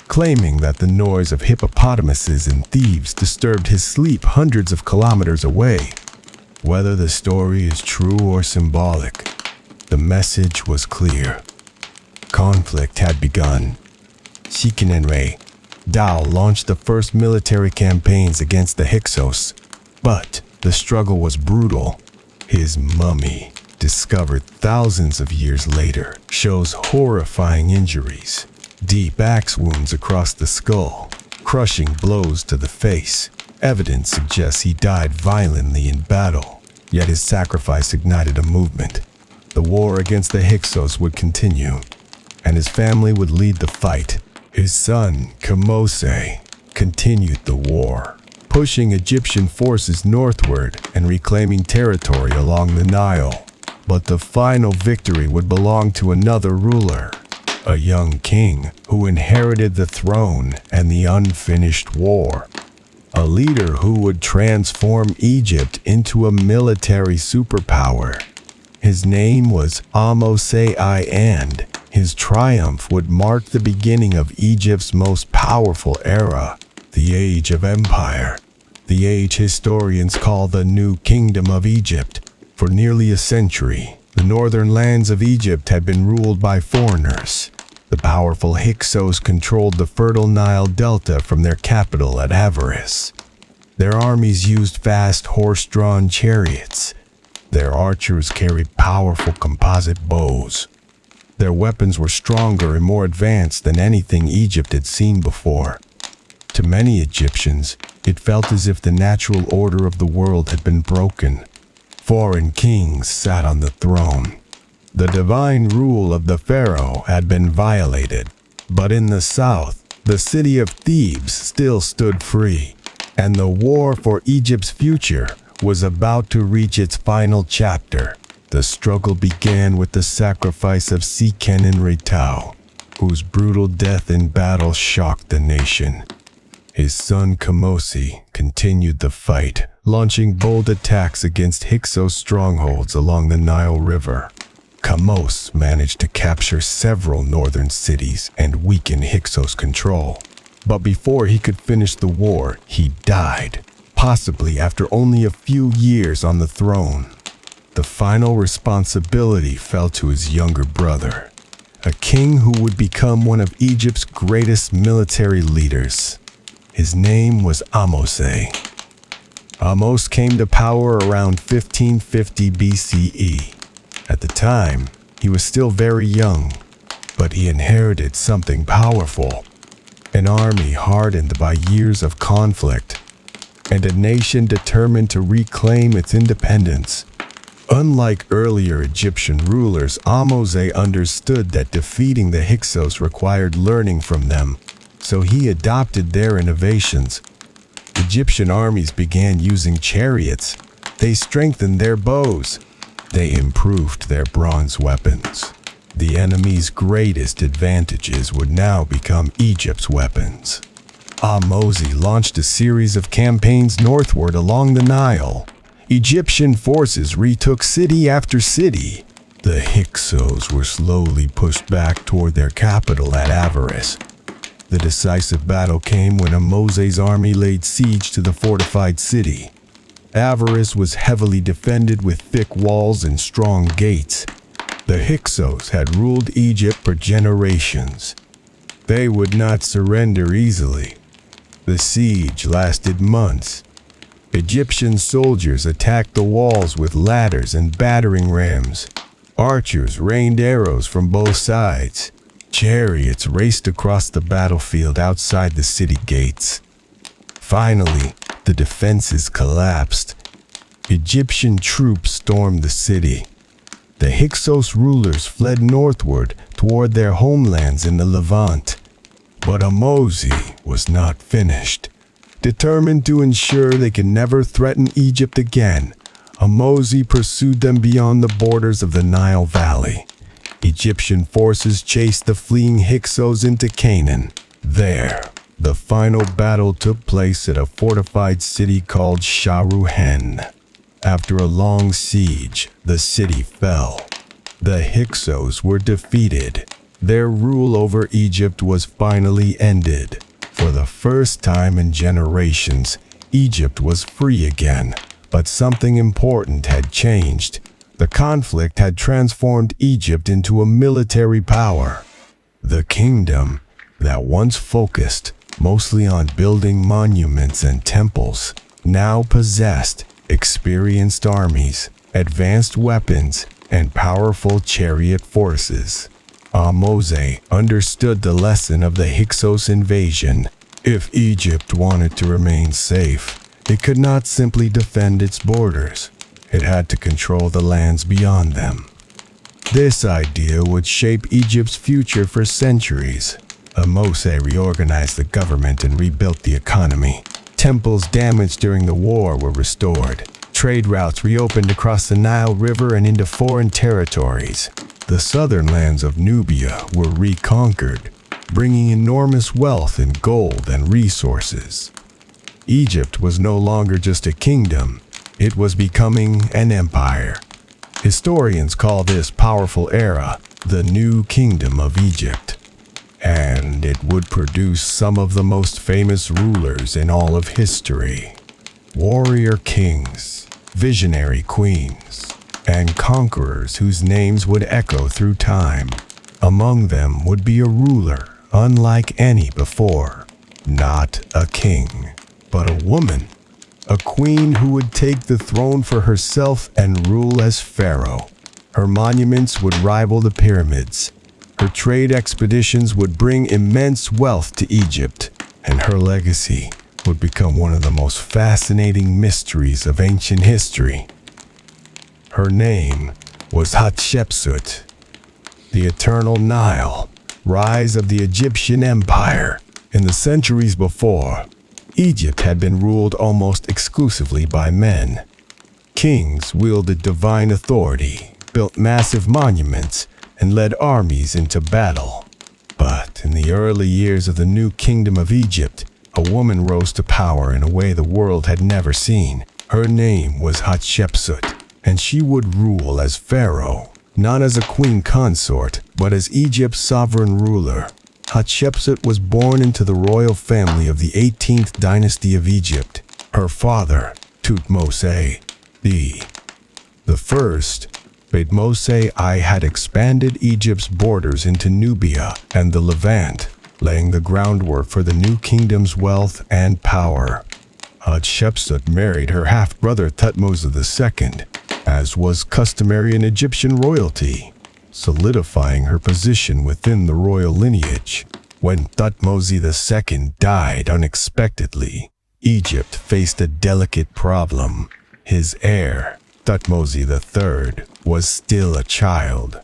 claiming that the noise of hippopotamuses in Thebes disturbed his sleep hundreds of kilometers away. Whether the story is true or symbolic, the message was clear. Conflict had begun. Sekenenre Dao launched the first military campaigns against the Hyksos, but the struggle was brutal. His mummy, discovered thousands of years later, shows horrifying injuries, deep axe wounds across the skull, crushing blows to the face. Evidence suggests he died violently in battle, yet his sacrifice ignited a movement. The war against the Hyksos would continue, and his family would lead the fight. His son, Thutmose, continued the war, pushing Egyptian forces northward and reclaiming territory along the Nile. But the final victory would belong to another ruler, a young king who inherited the throne and the unfinished war. A leader who would transform Egypt into a military superpower. His name was Thutmose I, and his triumph would mark the beginning of Egypt's most powerful era, the Age of Empire, the age historians call the New Kingdom of Egypt. For nearly a century, the northern lands of Egypt had been ruled by foreigners. The powerful Hyksos controlled the fertile Nile Delta from their capital at Avaris. Their armies used fast horse-drawn chariots. Their archers carried powerful composite bows. Their weapons were stronger and more advanced than anything Egypt had seen before. To many Egyptians, it felt as if the natural order of the world had been broken. Foreign kings sat on the throne. The divine rule of the Pharaoh had been violated. But in the south, the city of Thebes still stood free, and the war for Egypt's future was about to reach its final chapter. The struggle began with the sacrifice of Sekenenre, whose brutal death in battle shocked the nation. His son Thutmose continued the fight, launching bold attacks against Hyksos strongholds along the Nile River. Thutmose managed to capture several northern cities and weaken Hyksos' control. But before he could finish the war, he died, possibly after only a few years on the throne. The final responsibility fell to his younger brother, a king who would become one of Egypt's greatest military leaders. His name was Thutmose. Thutmose came to power around 1550 BCE. At the time, he was still very young, but he inherited something powerful. An army hardened by years of conflict, and a nation determined to reclaim its independence. Unlike earlier Egyptian rulers, Thutmose understood that defeating the Hyksos required learning from them, so he adopted their innovations. Egyptian armies began using chariots. They strengthened their bows. They improved their bronze weapons. The enemy's greatest advantages would now become Egypt's weapons. Thutmose launched a series of campaigns northward along the Nile. Egyptian forces retook city after city. The Hyksos were slowly pushed back toward their capital at Avaris. The decisive battle came when Thutmose's army laid siege to the fortified city. Avaris was heavily defended with thick walls and strong gates. The Hyksos had ruled Egypt for generations. They would not surrender easily. The siege lasted months. Egyptian soldiers attacked the walls with ladders and battering rams. Archers rained arrows from both sides. Chariots raced across the battlefield outside the city gates. Finally, the defenses collapsed. Egyptian troops stormed the city. The Hyksos rulers fled northward toward their homelands in the Levant. But Thutmose was not finished. Determined to ensure they could never threaten Egypt again, Thutmose pursued them beyond the borders of the Nile Valley. Egyptian forces chased the fleeing Hyksos into Canaan. There, The final battle took place at a fortified city called Sharuhen. After a long siege, the city fell. The Hyksos were defeated. Their rule over Egypt was finally ended. For the first time in generations, Egypt was free again, but something important had changed. The conflict had transformed Egypt into a military power. The kingdom that once focused mostly on building monuments and temples now possessed experienced armies, advanced weapons, and powerful chariot forces. Thutmose understood the lesson of the Hyksos invasion. If Egypt wanted to remain safe, it could not simply defend its borders. It had to control the lands beyond them. This idea would shape Egypt's future for centuries. Thutmose reorganized the government and rebuilt the economy. Temples damaged during the war were restored. Trade routes reopened across the Nile River and into foreign territories. The southern lands of Nubia were reconquered, bringing enormous wealth in gold and resources. Egypt was no longer just a kingdom, it was becoming an empire. Historians call this powerful era the New Kingdom of Egypt, and it would produce some of the most famous rulers in all of history. Warrior kings, visionary queens, and conquerors whose names would echo through time. Among them would be a ruler unlike any before, not a king, but a woman, a queen who would take the throne for herself and rule as Pharaoh. Her monuments would rival the pyramids. Her trade expeditions would bring immense wealth to Egypt, and her legacy would become one of the most fascinating mysteries of ancient history. Her name was Hatshepsut, the Eternal Nile, rise of the Egyptian Empire. In the centuries before, Egypt had been ruled almost exclusively by men. Kings wielded divine authority, built massive monuments, and led armies into battle. But in the early years of the New Kingdom of Egypt, a woman rose to power in a way the world had never seen. Her name was Hatshepsut, and she would rule as Pharaoh, not as a queen consort, but as Egypt's sovereign ruler. Hatshepsut was born into the royal family of the 18th Dynasty of Egypt. Her father, Thutmose the first, Thutmose I had expanded Egypt's borders into Nubia and the Levant, laying the groundwork for the new kingdom's wealth and power. Hatshepsut married her half-brother Thutmose II, as was customary in Egyptian royalty, solidifying her position within the royal lineage. When Thutmose II died unexpectedly, Egypt faced a delicate problem. His heir, Thutmose III, was still a child.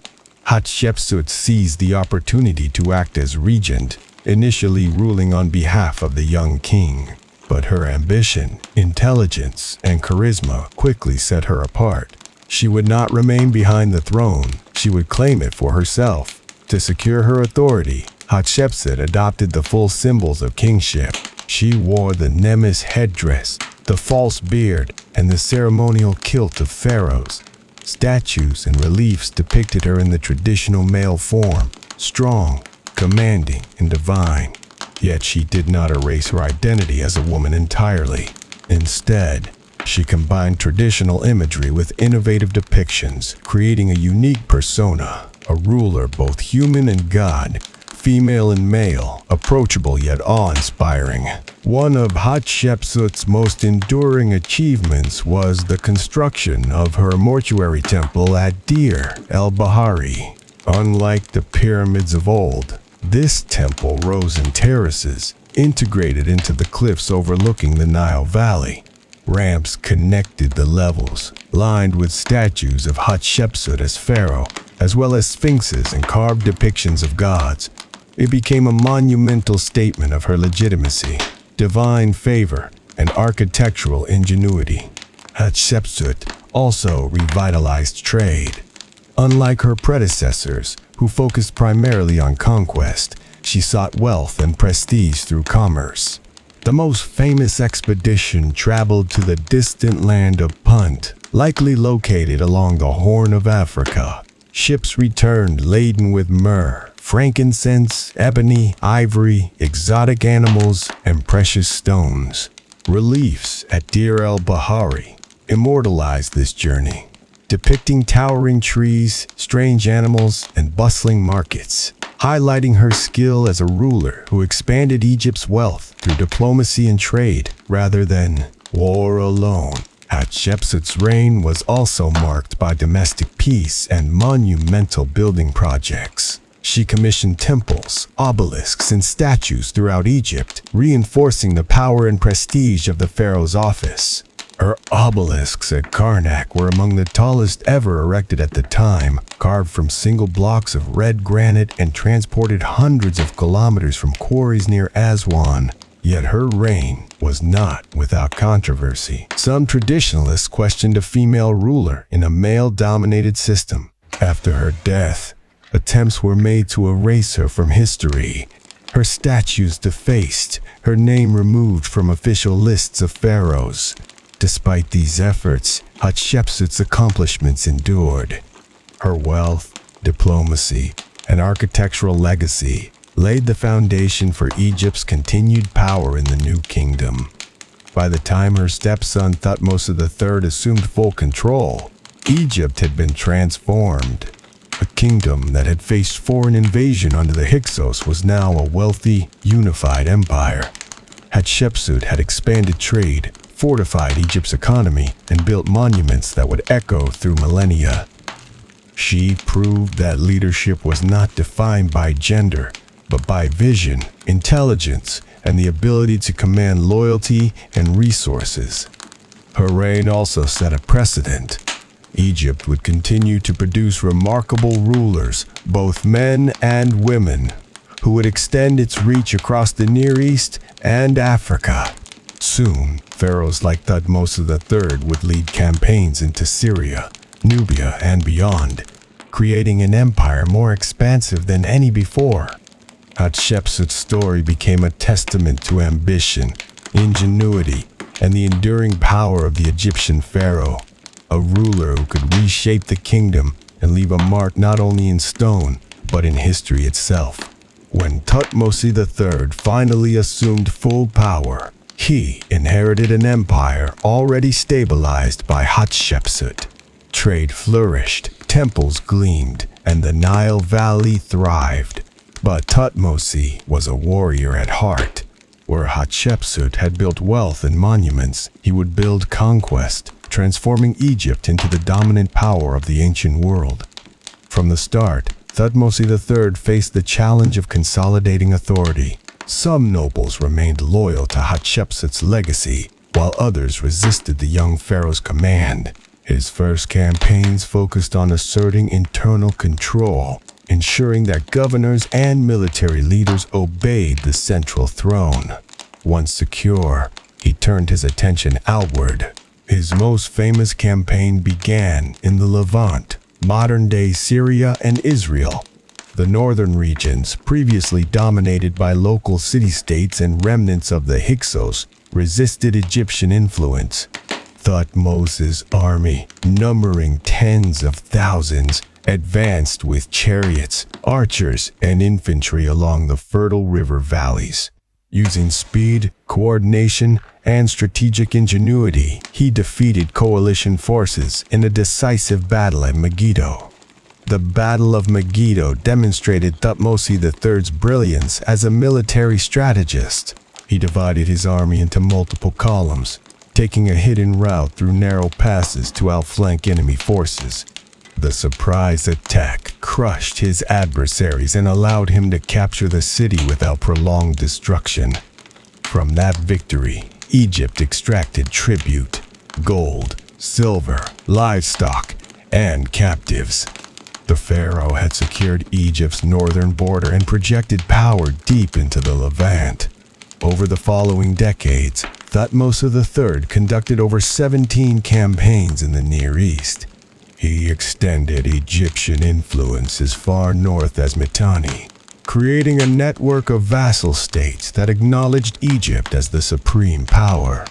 Hatshepsut seized the opportunity to act as regent, initially ruling on behalf of the young king. But her ambition, intelligence, and charisma quickly set her apart. She would not remain behind the throne. She would claim it for herself. To secure her authority, Hatshepsut adopted the full symbols of kingship. She wore the Nemes headdress, the false beard, and the ceremonial kilt of pharaohs. Statues and reliefs depicted her in the traditional male form, strong, commanding, and divine. Yet she did not erase her identity as a woman entirely. Instead, she combined traditional imagery with innovative depictions, creating a unique persona, a ruler both human and god, female and male, approachable yet awe-inspiring. One of Hatshepsut's most enduring achievements was the construction of her mortuary temple at Deir el-Bahari. Unlike the pyramids of old, this temple rose in terraces, integrated into the cliffs overlooking the Nile Valley. Ramps connected the levels, lined with statues of Hatshepsut as pharaoh, as well as sphinxes and carved depictions of gods. It became a monumental statement of her legitimacy, divine favor, and architectural ingenuity. Hatshepsut also revitalized trade. Unlike her predecessors, who focused primarily on conquest, She sought wealth and prestige through commerce. The most famous expedition traveled to the distant land of Punt, likely located along the Horn of Africa. Ships returned laden with myrrh, frankincense, ebony, ivory, exotic animals, and precious stones. Reliefs at Deir el-Bahari immortalized this journey, depicting towering trees, strange animals, and bustling markets, highlighting her skill as a ruler who expanded Egypt's wealth through diplomacy and trade rather than war alone. Hatshepsut's reign was also marked by domestic peace and monumental building projects. She commissioned temples, obelisks, and statues throughout Egypt, reinforcing the power and prestige of the pharaoh's office. Her obelisks at Karnak were among the tallest ever erected at the time, carved from single blocks of red granite and transported hundreds of kilometers from quarries near Aswan. Yet her reign was not without controversy. Some traditionalists questioned a female ruler in a male-dominated system. After her death, attempts were made to erase her from history. Her statues defaced, her name removed from official lists of pharaohs. Despite these efforts, Hatshepsut's accomplishments endured. Her wealth, diplomacy, and architectural legacy laid the foundation for Egypt's continued power in the new kingdom. By the time her stepson Thutmose III assumed full control, Egypt had been transformed. A kingdom that had faced foreign invasion under the Hyksos was now a wealthy, unified empire. Hatshepsut had expanded trade, fortified Egypt's economy, and built monuments that would echo through millennia. She proved that leadership was not defined by gender, but by vision, intelligence, and the ability to command loyalty and resources. Her reign also set a precedent. Egypt would continue to produce remarkable rulers, both men and women, who would extend its reach across the Near East and Africa. Soon, pharaohs like Thutmose III would lead campaigns into Syria, Nubia, and beyond, creating an empire more expansive than any before. Hatshepsut's story became a testament to ambition, ingenuity, and the enduring power of the Egyptian pharaoh, a ruler who could reshape the kingdom and leave a mark not only in stone, but in history itself. When Thutmose III finally assumed full power, he inherited an empire already stabilized by Hatshepsut. Trade flourished, temples gleamed, and the Nile Valley thrived. But Thutmose was a warrior at heart. Where Hatshepsut had built wealth and monuments, he would build conquest, transforming Egypt into the dominant power of the ancient world. From the start, Thutmose III faced the challenge of consolidating authority. Some nobles remained loyal to Hatshepsut's legacy, while others resisted the young pharaoh's command. His first campaigns focused on asserting internal control, ensuring that governors and military leaders obeyed the central throne. Once secure, he turned his attention outward. His most famous campaign began in the Levant, modern-day Syria and Israel. The northern regions, previously dominated by local city-states and remnants of the Hyksos, resisted Egyptian influence. Thutmose's army, numbering tens of thousands, advanced with chariots, archers, and infantry along the fertile river valleys. Using speed, coordination, and strategic ingenuity, he defeated coalition forces in a decisive battle at Megiddo. The Battle of Megiddo demonstrated Thutmose III's brilliance as a military strategist. He divided his army into multiple columns, taking a hidden route through narrow passes to outflank enemy forces. The surprise attack crushed his adversaries and allowed him to capture the city without prolonged destruction. From that victory, Egypt extracted tribute, gold, silver, livestock, and captives. The pharaoh had secured Egypt's northern border and projected power deep into the Levant. Over the following decades, Thutmose III conducted over 17 campaigns in the Near East. He extended Egyptian influence as far north as Mitanni, creating a network of vassal states that acknowledged Egypt as the supreme power.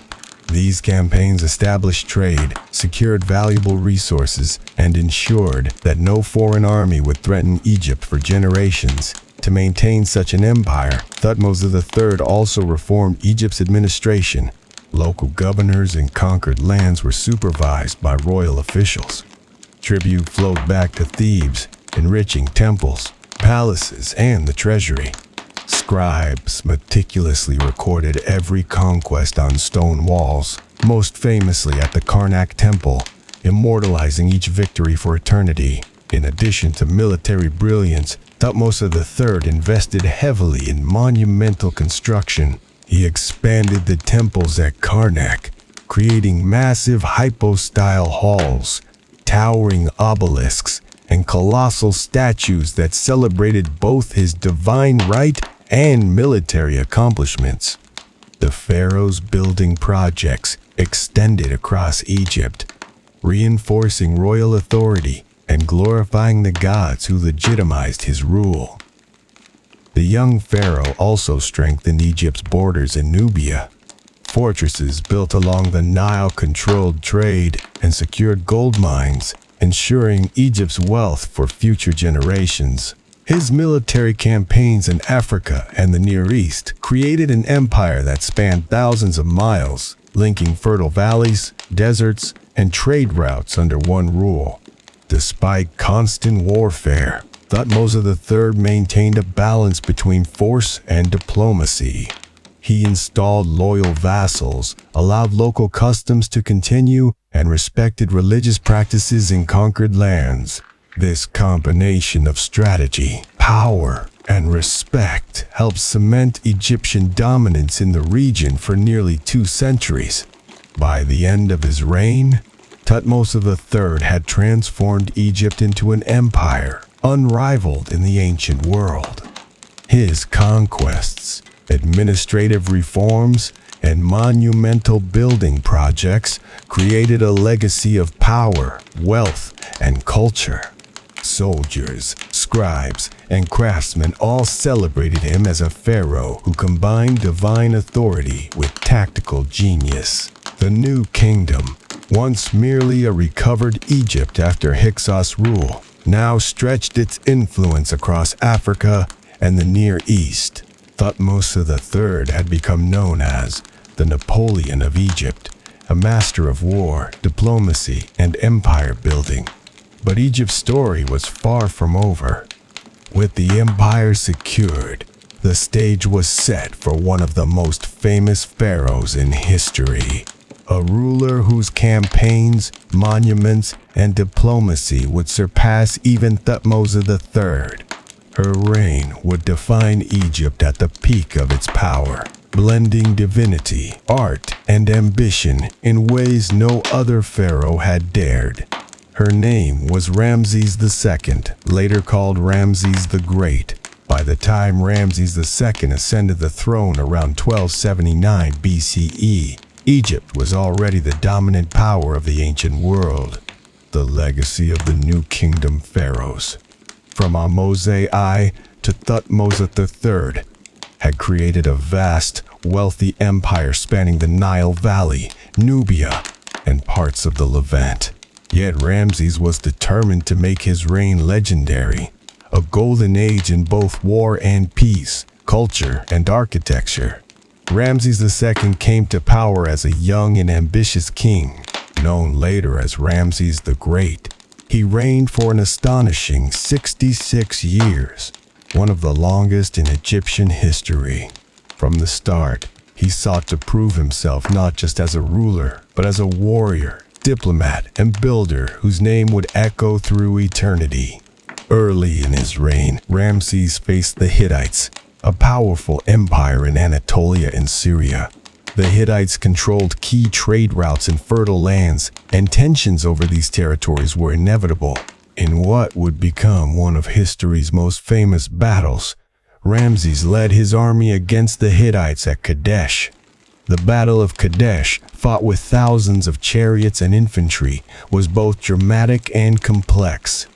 These campaigns established trade, secured valuable resources, and ensured that no foreign army would threaten Egypt for generations. To maintain such an empire, Thutmose III also reformed Egypt's administration. Local governors in conquered lands were supervised by royal officials. Tribute flowed back to Thebes, enriching temples, palaces, and the treasury. Scribes meticulously recorded every conquest on stone walls, most famously at the Karnak Temple, immortalizing each victory for eternity. In addition to military brilliance, Thutmose III invested heavily in monumental construction. He expanded the temples at Karnak, creating massive hypostyle halls, towering obelisks, and colossal statues that celebrated both his divine right and military accomplishments. The pharaoh's building projects extended across Egypt, reinforcing royal authority and glorifying the gods who legitimized his rule. The young pharaoh also strengthened Egypt's borders in Nubia. Fortresses built along the Nile controlled trade and secured gold mines, ensuring Egypt's wealth for future generations. His military campaigns in Africa and the Near East created an empire that spanned thousands of miles, linking fertile valleys, deserts, and trade routes under one rule. Despite constant warfare, Thutmose III maintained a balance between force and diplomacy. He installed loyal vassals, allowed local customs to continue, and respected religious practices in conquered lands. This combination of strategy, power, and respect helped cement Egyptian dominance in the region for nearly 2 centuries. By the end of his reign, Thutmose III had transformed Egypt into an empire unrivaled in the ancient world. His conquests, administrative reforms, and monumental building projects created a legacy of power, wealth, and culture. Soldiers, scribes, and craftsmen all celebrated him as a pharaoh who combined divine authority with tactical genius. The new kingdom, once merely a recovered Egypt after Hyksos rule, now stretched its influence across Africa and the Near East. Thutmose III had become known as the Napoleon of Egypt, a master of war, diplomacy, and empire building. But Egypt's story was far from over. With the empire secured, the stage was set for one of the most famous pharaohs in history. A ruler whose campaigns, monuments, and diplomacy would surpass even Thutmose III. Her reign would define Egypt at the peak of its power, blending divinity, art, and ambition in ways no other pharaoh had dared. Her name was Ramesses II, later called Ramses the Great. By the time Ramses II ascended the throne around 1279 BCE, Egypt was already the dominant power of the ancient world. The legacy of the New Kingdom pharaohs, from Ahmose I to Thutmose III, had created a vast, wealthy empire spanning the Nile Valley, Nubia, and parts of the Levant. Yet Ramses was determined to make his reign legendary, a golden age in both war and peace, culture and architecture. Ramses II came to power as a young and ambitious king, known later as Ramses the Great. He reigned for an astonishing 66 years, one of the longest in Egyptian history. From the start, he sought to prove himself not just as a ruler, but as a warrior, diplomat, and builder whose name would echo through eternity. Early in his reign, Ramses faced the Hittites, a powerful empire in Anatolia and Syria. The Hittites controlled key trade routes in fertile lands, and tensions over these territories were inevitable. In what would become one of history's most famous battles, Ramses led his army against the Hittites at Kadesh. The Battle of Kadesh, fought with thousands of chariots and infantry, was both dramatic and complex.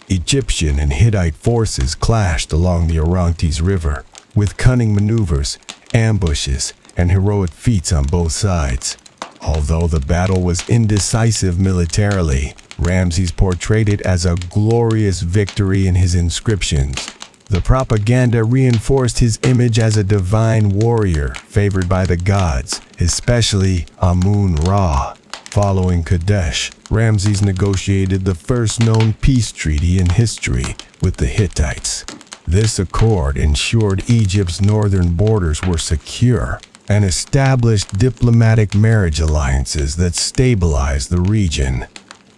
Egyptian and Hittite forces clashed along the Orontes River, with cunning maneuvers, ambushes, and heroic feats on both sides. Although the battle was indecisive militarily, Ramesses portrayed it as a glorious victory in his inscriptions. The propaganda reinforced his image as a divine warrior favored by the gods, especially Amun-Ra. Following Kadesh, Ramesses negotiated the first known peace treaty in history with the Hittites. This accord ensured Egypt's northern borders were secure and established diplomatic marriage alliances that stabilized the region.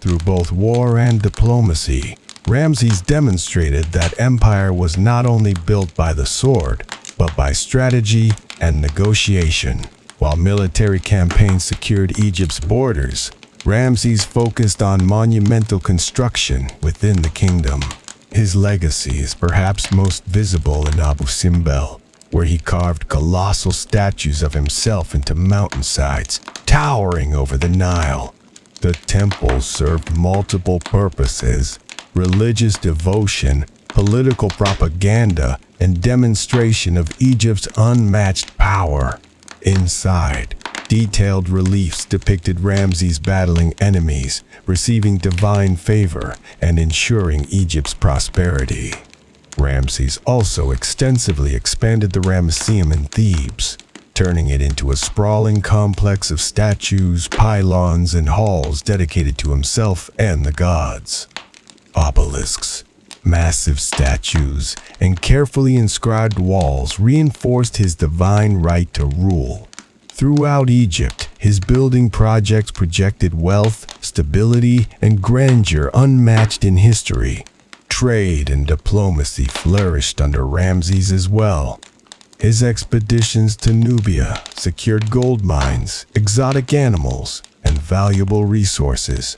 Through both war and diplomacy, Ramesses demonstrated that empire was not only built by the sword, but by strategy and negotiation. While military campaigns secured Egypt's borders, Ramesses focused on monumental construction within the kingdom. His legacy is perhaps most visible in Abu Simbel, where he carved colossal statues of himself into mountainsides, towering over the Nile. The temples served multiple purposes: religious devotion, political propaganda, and demonstration of Egypt's unmatched power. Inside, detailed reliefs depicted Ramesses battling enemies, receiving divine favor, and ensuring Egypt's prosperity. Ramesses also extensively expanded the Ramesseum in Thebes, turning it into a sprawling complex of statues, pylons, and halls dedicated to himself and the gods. Obelisks, massive statues, and carefully inscribed walls reinforced his divine right to rule. Throughout Egypt, his building projects projected wealth, stability, and grandeur unmatched in history. Trade and diplomacy flourished under Ramesses as well. His expeditions to Nubia secured gold mines, exotic animals, and valuable resources.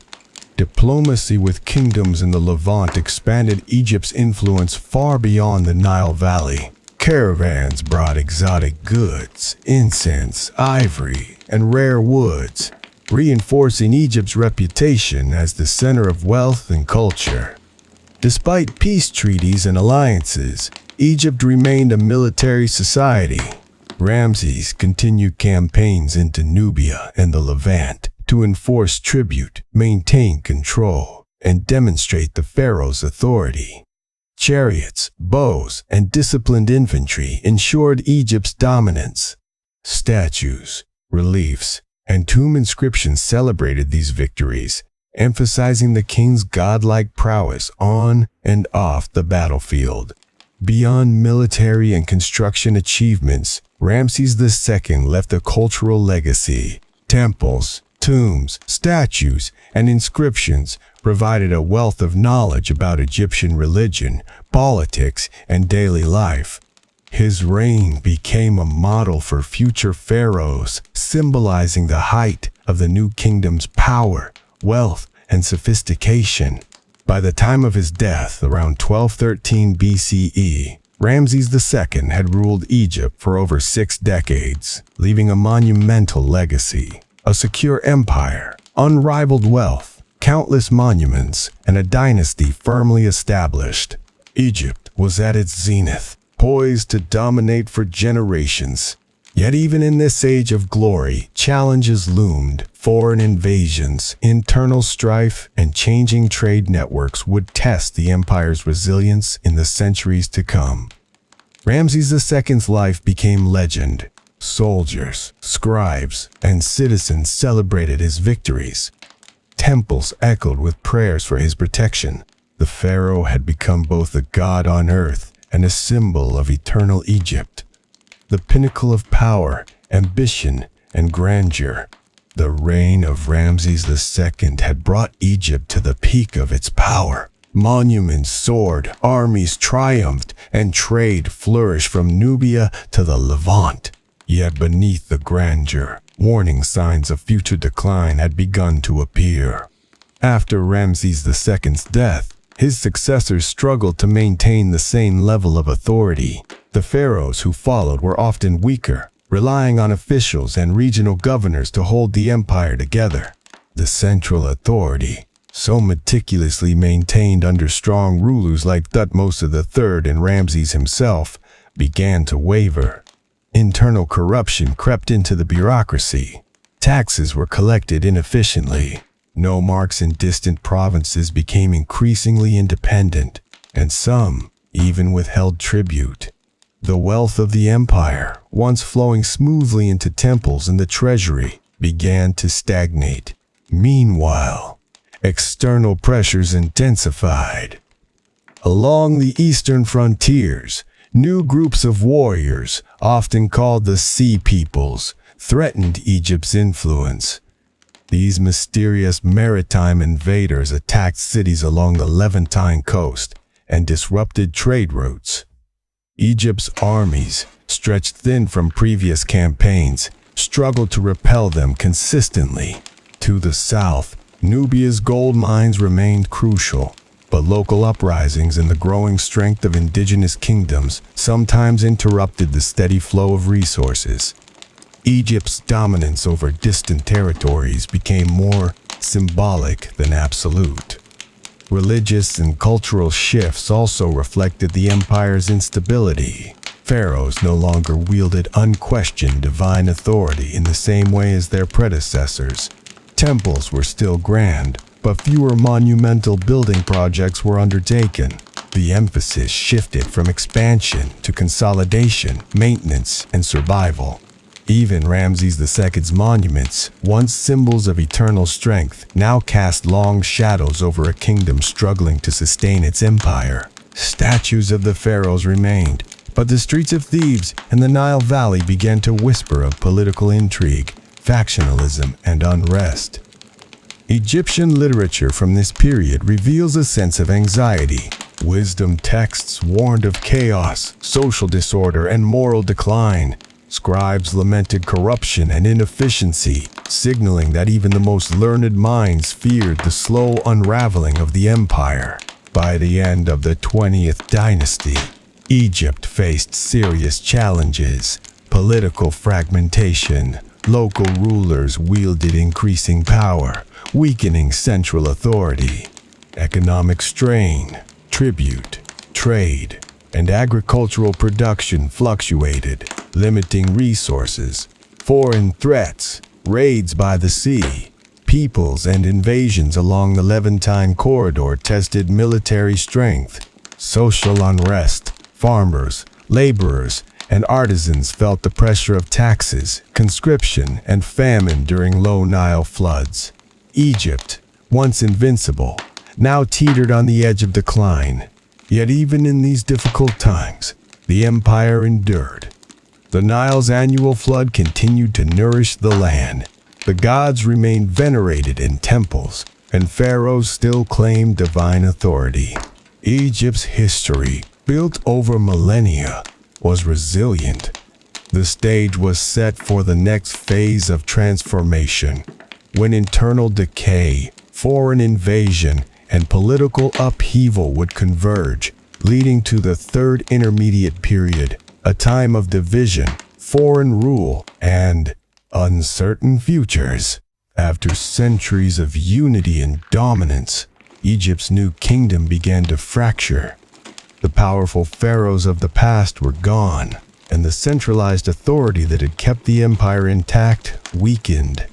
Diplomacy with kingdoms in the Levant expanded Egypt's influence far beyond the Nile Valley. Caravans brought exotic goods, incense, ivory, and rare woods, reinforcing Egypt's reputation as the center of wealth and culture. Despite peace treaties and alliances, Egypt remained a military society. Ramesses continued campaigns into Nubia and the Levant to enforce tribute, maintain control, and demonstrate the pharaoh's authority. Chariots, bows, and disciplined infantry ensured Egypt's dominance. Statues, reliefs, and tomb inscriptions celebrated these victories, emphasizing the king's godlike prowess on and off the battlefield. Beyond military and construction achievements, Ramesses II left a cultural legacy. Temples, tombs, statues, and inscriptions provided a wealth of knowledge about Egyptian religion, politics, and daily life. His reign became a model for future pharaohs, symbolizing the height of the new kingdom's power, wealth, and sophistication. By the time of his death, around 1213 BCE, Ramesses II had ruled Egypt for over 6 decades, leaving a monumental legacy. A secure empire, unrivaled wealth, countless monuments, and a dynasty firmly established. Egypt was at its zenith, poised to dominate for generations. Yet even in this age of glory, challenges loomed. Foreign invasions, internal strife, and changing trade networks would test the empire's resilience in the centuries to come. Ramesses II's life became legend. Soldiers, scribes, and citizens celebrated his victories. Temples echoed with prayers for his protection. The pharaoh had become both a god on earth and a symbol of eternal Egypt, the pinnacle of power, ambition, and grandeur. The reign of Ramesses II had brought Egypt to the peak of its power. Monuments soared, armies triumphed, and trade flourished from Nubia to the Levant. Yet beneath the grandeur, warning signs of future decline had begun to appear. After Ramesses II's death, his successors struggled to maintain the same level of authority. The pharaohs who followed were often weaker, relying on officials and regional governors to hold the empire together. The central authority, so meticulously maintained under strong rulers like Thutmose III and Ramesses himself, began to waver. Internal corruption crept into the bureaucracy. Taxes were collected inefficiently. Nomarchs in distant provinces became increasingly independent, and some even withheld tribute. The wealth of the empire, once flowing smoothly into temples and the treasury, began to stagnate. Meanwhile, external pressures intensified. Along the eastern frontiers, new groups of warriors, often called the Sea Peoples, threatened Egypt's influence. These mysterious maritime invaders attacked cities along the Levantine coast and disrupted trade routes. Egypt's armies, stretched thin from previous campaigns, struggled to repel them consistently. To the south, Nubia's gold mines remained crucial, but local uprisings and the growing strength of indigenous kingdoms sometimes interrupted the steady flow of resources. Egypt's dominance over distant territories became more symbolic than absolute. Religious and cultural shifts also reflected the empire's instability. Pharaohs no longer wielded unquestioned divine authority in the same way as their predecessors. Temples were still grand, but fewer monumental building projects were undertaken. The emphasis shifted from expansion to consolidation, maintenance, and survival. Even Ramses II's monuments, once symbols of eternal strength, now cast long shadows over a kingdom struggling to sustain its empire. Statues of the pharaohs remained, but the streets of Thebes and the Nile Valley began to whisper of political intrigue, factionalism, and unrest. Egyptian literature from this period reveals a sense of anxiety. Wisdom texts warned of chaos, social disorder, and moral decline. Scribes lamented corruption and inefficiency, signaling that even the most learned minds feared the slow unraveling of the empire. By the end of the 20th dynasty, Egypt faced serious challenges: political fragmentation. Local rulers wielded increasing power, weakening central authority. Economic strain, tribute, trade, and agricultural production fluctuated, limiting resources. Foreign threats, raids by the sea, peoples, and invasions along the Levantine corridor tested military strength. Social unrest, farmers, laborers, and artisans felt the pressure of taxes, conscription, and famine during low Nile floods. Egypt, once invincible, now teetered on the edge of decline. Yet even in these difficult times, the empire endured. The Nile's annual flood continued to nourish the land. The gods remained venerated in temples, and pharaohs still claimed divine authority. Egypt's history, built over millennia, was resilient. The stage was set for the next phase of transformation, when internal decay, foreign invasion, and political upheaval would converge, leading to the Third Intermediate Period, a time of division, foreign rule, and uncertain futures. After centuries of unity and dominance, Egypt's new kingdom began to fracture. The powerful pharaohs of the past were gone, and the centralized authority that had kept the empire intact weakened.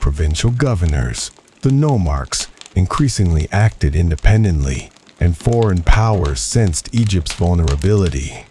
Provincial governors, the nomarchs, increasingly acted independently, and foreign powers sensed Egypt's vulnerability.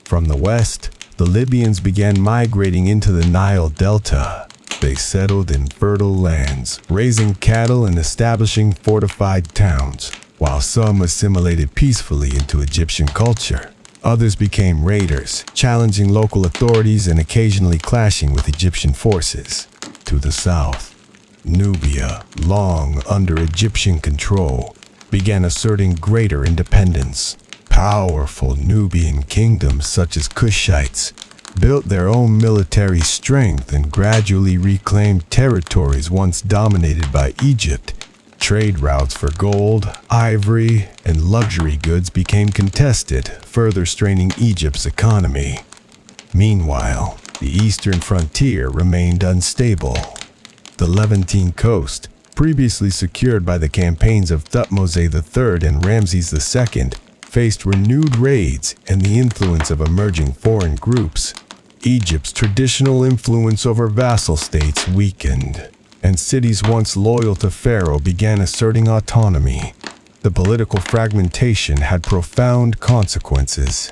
From the west, the Libyans began migrating into the Nile Delta. They settled in fertile lands, raising cattle and establishing fortified towns. While some assimilated peacefully into Egyptian culture, others became raiders, challenging local authorities and occasionally clashing with Egyptian forces. To the south, Nubia, long under Egyptian control, began asserting greater independence. Powerful Nubian kingdoms such as Kushites built their own military strength and gradually reclaimed territories once dominated by Egypt. Trade routes for gold, ivory, and luxury goods became contested, further straining Egypt's economy. Meanwhile, the eastern frontier remained unstable. The Levantine coast, previously secured by the campaigns of Thutmose III and Ramesses II, faced renewed raids and the influence of emerging foreign groups. Egypt's traditional influence over vassal states weakened, and cities once loyal to Pharaoh began asserting autonomy. The political fragmentation had profound consequences.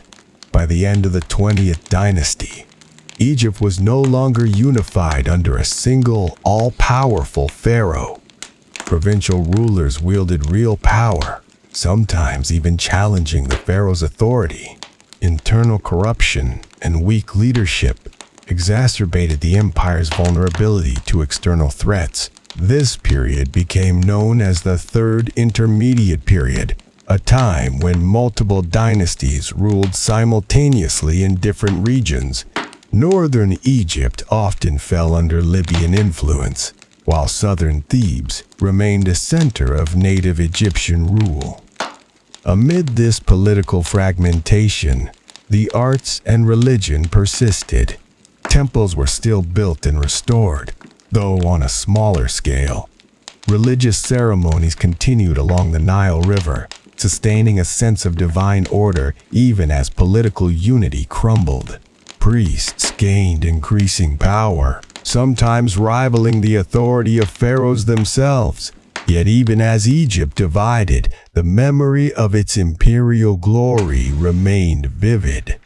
By the end of the 20th dynasty, Egypt was no longer unified under a single, all-powerful pharaoh. Provincial rulers wielded real power, sometimes even challenging the pharaoh's authority. Internal corruption and weak leadership exacerbated the empire's vulnerability to external threats. This period became known as the Third Intermediate Period, a time when multiple dynasties ruled simultaneously in different regions. Northern Egypt often fell under Libyan influence, while southern Thebes remained a center of native Egyptian rule. Amid this political fragmentation, the arts and religion persisted. Temples were still built and restored, though on a smaller scale. Religious ceremonies continued along the Nile River, sustaining a sense of divine order even as political unity crumbled. Priests gained increasing power, sometimes rivaling the authority of pharaohs themselves. Yet even as Egypt divided, the memory of its imperial glory remained vivid.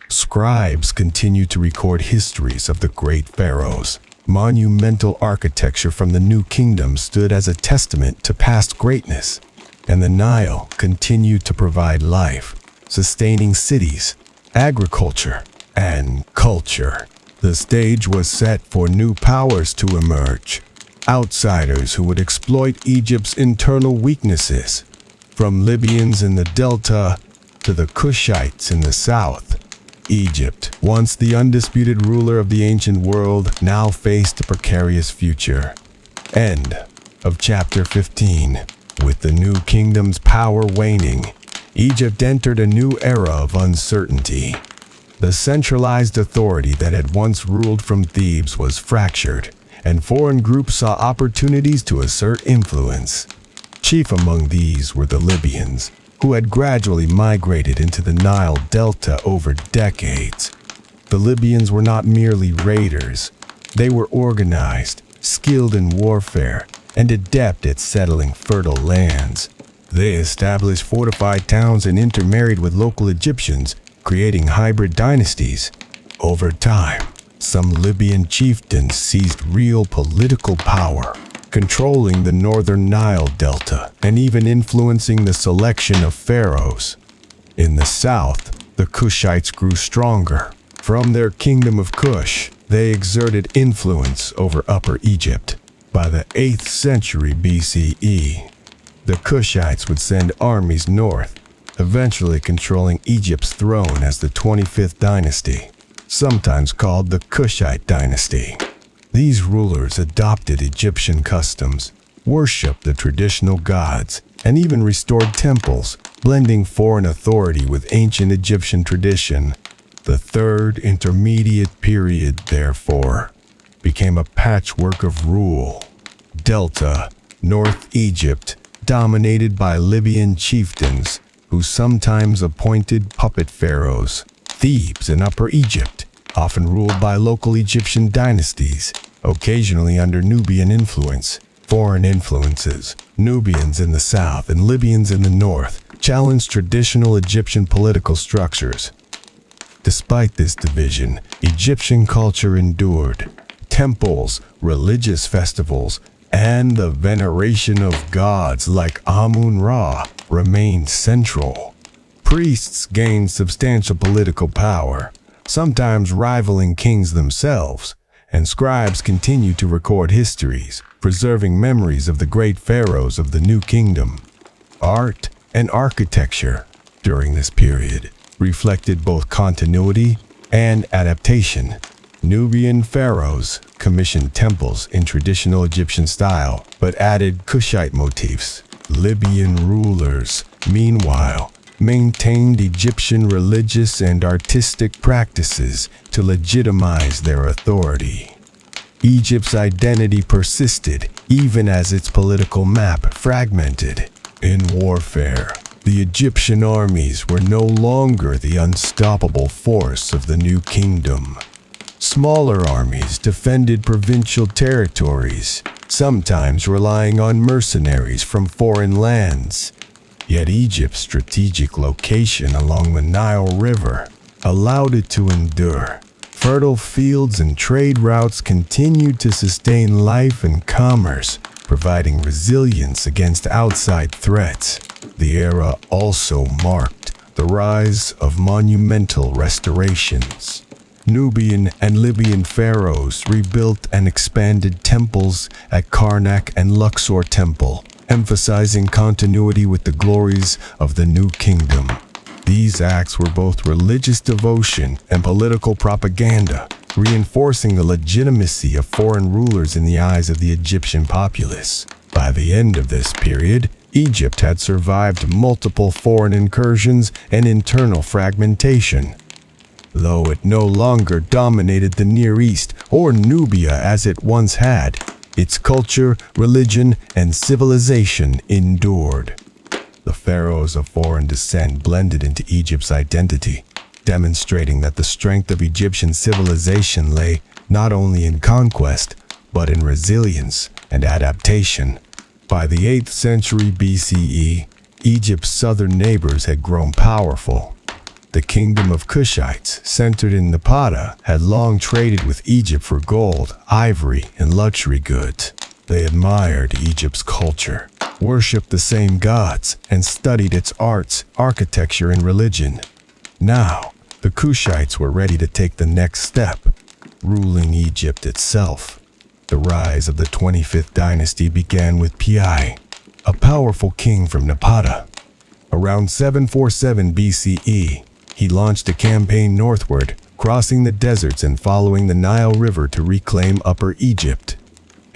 Scribes continued to record histories of the great pharaohs. Monumental architecture from the New Kingdom stood as a testament to past greatness, and the Nile continued to provide life, sustaining cities, agriculture, and culture. The stage was set for new powers to emerge, outsiders who would exploit Egypt's internal weaknesses. From Libyans in the delta to the Kushites in the south, Egypt, once the undisputed ruler of the ancient world, now faced a precarious future. End of chapter 15. With the new kingdom's power waning, Egypt entered a new era of uncertainty. The centralized authority that had once ruled from Thebes was fractured, and foreign groups saw opportunities to assert influence. Chief among these were the Libyans, who had gradually migrated into the Nile Delta over decades. The Libyans were not merely raiders. They were organized, skilled in warfare, and adept at settling fertile lands. They established fortified towns and intermarried with local Egyptians, creating hybrid dynasties. Over time, some Libyan chieftains seized real political power, controlling the northern Nile Delta and even influencing the selection of pharaohs. In the south, the Kushites grew stronger. From their kingdom of Kush, they exerted influence over Upper Egypt. By the 8th century BCE, the Kushites would send armies north, eventually controlling Egypt's throne as the 25th dynasty, sometimes called the Kushite dynasty. These rulers adopted Egyptian customs, worshipped the traditional gods, and even restored temples, blending foreign authority with ancient Egyptian tradition. The Third Intermediate Period, therefore, became a patchwork of rule. Delta, North Egypt, dominated by Libyan chieftains, who sometimes appointed puppet pharaohs. Thebes and Upper Egypt, often ruled by local Egyptian dynasties, occasionally under Nubian influence. Foreign influences, Nubians in the south and Libyans in the north, challenged traditional Egyptian political structures. Despite this division, Egyptian culture endured. Temples, religious festivals, and the veneration of gods like Amun-Ra remained central. Priests gained substantial political power, sometimes rivaling kings themselves, and scribes continued to record histories, preserving memories of the great pharaohs of the New Kingdom. Art and architecture during this period reflected both continuity and adaptation. Nubian pharaohs commissioned temples in traditional Egyptian style, but added Kushite motifs. Libyan rulers, meanwhile, maintained Egyptian religious and artistic practices to legitimize their authority. Egypt's identity persisted even as its political map fragmented. In warfare, the Egyptian armies were no longer the unstoppable force of the new kingdom. Smaller armies defended provincial territories, sometimes relying on mercenaries from foreign lands. Yet Egypt's strategic location along the Nile River allowed it to endure. Fertile fields and trade routes continued to sustain life and commerce, providing resilience against outside threats. The era also marked the rise of monumental restorations. Nubian and Libyan pharaohs rebuilt and expanded temples at Karnak and Luxor Temple, emphasizing continuity with the glories of the new kingdom. These acts were both religious devotion and political propaganda, reinforcing the legitimacy of foreign rulers in the eyes of the Egyptian populace. By the end of this period, Egypt had survived multiple foreign incursions and internal fragmentation. Though it no longer dominated the Near East or Nubia as it once had, its culture, religion, and civilization endured. The pharaohs of foreign descent blended into Egypt's identity, demonstrating that the strength of Egyptian civilization lay not only in conquest, but in resilience and adaptation. By the 8th century BCE, Egypt's southern neighbors had grown powerful. The kingdom of Kushites, centered in Napata, had long traded with Egypt for gold, ivory, and luxury goods. They admired Egypt's culture, worshipped the same gods, and studied its arts, architecture, and religion. Now, the Kushites were ready to take the next step, ruling Egypt itself. The rise of the 25th dynasty began with Pi, a powerful king from Napata. Around 747 BCE, he launched a campaign northward, crossing the deserts and following the Nile River to reclaim Upper Egypt.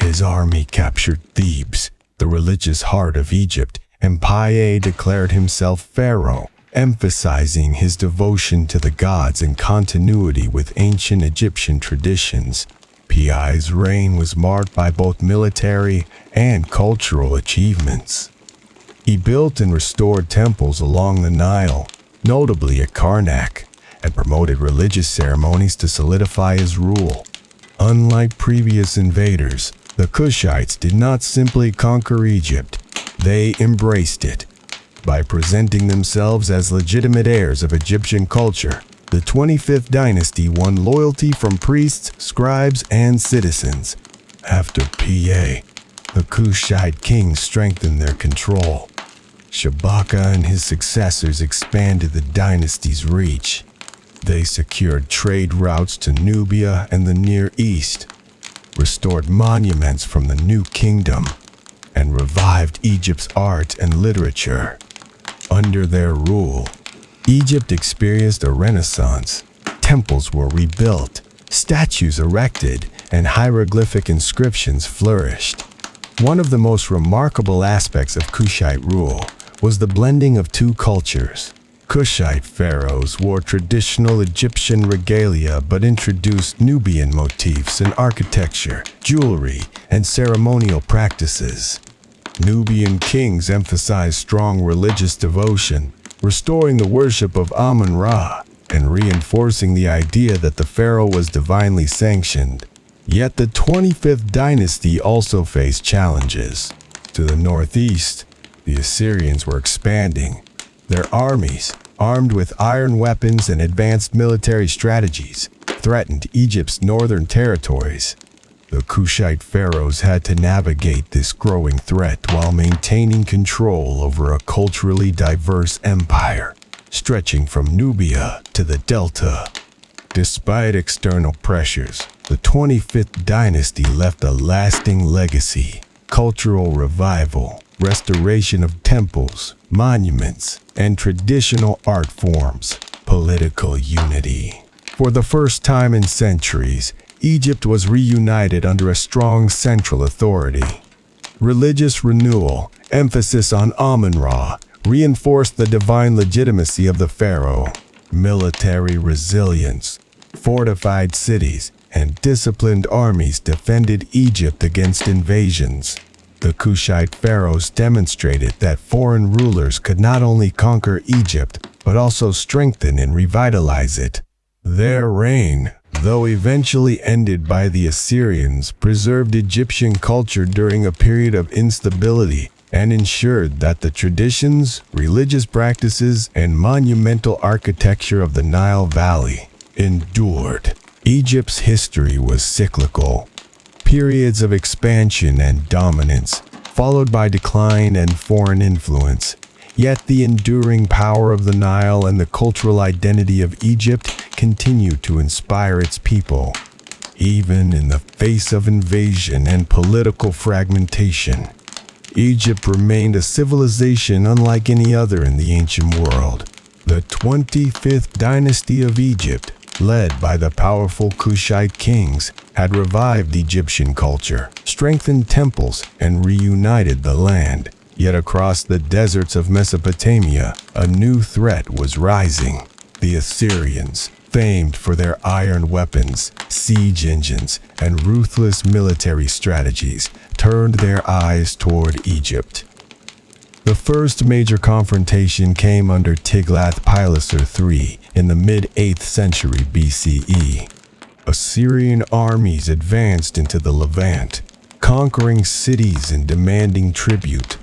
His army captured Thebes, the religious heart of Egypt, and Pi declared himself pharaoh, emphasizing his devotion to the gods and continuity with ancient Egyptian traditions. Pi's reign was marked by both military and cultural achievements. He built and restored temples along the Nile, notably at Karnak, and promoted religious ceremonies to solidify his rule. Unlike previous invaders, the Kushites did not simply conquer Egypt, they embraced it. By presenting themselves as legitimate heirs of Egyptian culture, the 25th dynasty won loyalty from priests, scribes, and citizens. After Pa, the Kushite kings strengthened their control. Shabaka and his successors expanded the dynasty's reach. They secured trade routes to Nubia and the Near East, restored monuments from the New Kingdom, and revived Egypt's art and literature. Under their rule, Egypt experienced a renaissance. Temples were rebuilt, statues erected, and hieroglyphic inscriptions flourished. One of the most remarkable aspects of Kushite rule was the blending of two cultures. Kushite pharaohs wore traditional Egyptian regalia but introduced Nubian motifs in architecture, jewelry, and ceremonial practices. Nubian kings emphasized strong religious devotion, restoring the worship of Amun-Ra and reinforcing the idea that the pharaoh was divinely sanctioned. Yet the 25th dynasty also faced challenges. To the northeast, the Assyrians were expanding. Their armies, armed with iron weapons and advanced military strategies, threatened Egypt's northern territories. The Kushite pharaohs had to navigate this growing threat while maintaining control over a culturally diverse empire, stretching from Nubia to the Delta. Despite external pressures, the 25th dynasty left a lasting legacy: cultural revival, restoration of temples, monuments, and traditional art forms, political unity. For the first time in centuries, Egypt was reunited under a strong central authority. Religious renewal, emphasis on Amun-Ra, reinforced the divine legitimacy of the pharaoh. Military resilience, fortified cities, and disciplined armies defended Egypt against invasions. The Kushite pharaohs demonstrated that foreign rulers could not only conquer Egypt, but also strengthen and revitalize it. Their reign, though eventually ended by the Assyrians, preserved Egyptian culture during a period of instability and ensured that the traditions, religious practices, and monumental architecture of the Nile Valley endured. Egypt's history was cyclical. Periods of expansion and dominance, followed by decline and foreign influence. Yet the enduring power of the Nile and the cultural identity of Egypt continue to inspire its people, even in the face of invasion and political fragmentation. Egypt remained a civilization unlike any other in the ancient world. The 25th dynasty of Egypt, led by the powerful Kushite kings, had revived Egyptian culture, strengthened temples, and reunited the land. Yet across the deserts of Mesopotamia, a new threat was rising. The Assyrians, famed for their iron weapons, siege engines, and ruthless military strategies, turned their eyes toward Egypt. The first major confrontation came under Tiglath-Pileser III in the mid-8th century BCE. Assyrian armies advanced into the Levant, conquering cities and demanding tribute.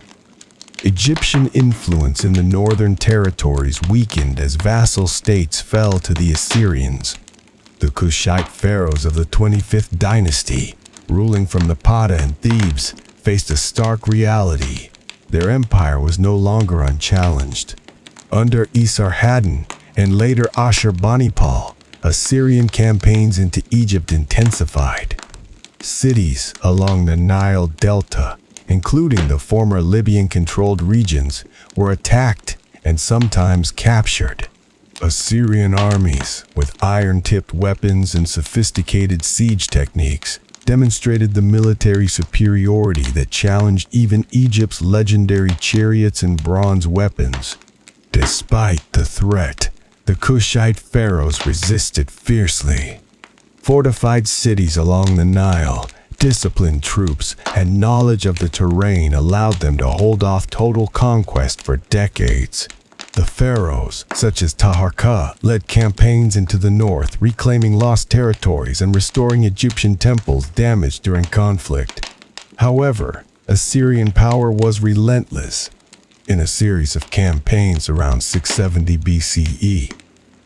Egyptian influence in the northern territories weakened as vassal states fell to the Assyrians. The Kushite pharaohs of the 25th dynasty, ruling from Napata and Thebes, faced a stark reality. Their empire was no longer unchallenged. Under Esarhaddon and later Ashurbanipal, Assyrian campaigns into Egypt intensified. Cities along the Nile Delta, including the former Libyan-controlled regions, were attacked and sometimes captured. Assyrian armies, with iron-tipped weapons and sophisticated siege techniques, demonstrated the military superiority that challenged even Egypt's legendary chariots and bronze weapons. Despite the threat, the Kushite pharaohs resisted fiercely. Fortified cities along the Nile, disciplined troops, and knowledge of the terrain allowed them to hold off total conquest for decades. The pharaohs, such as Taharqa, led campaigns into the north, reclaiming lost territories and restoring Egyptian temples damaged during conflict. However, Assyrian power was relentless. In a series of campaigns around 670 BCE,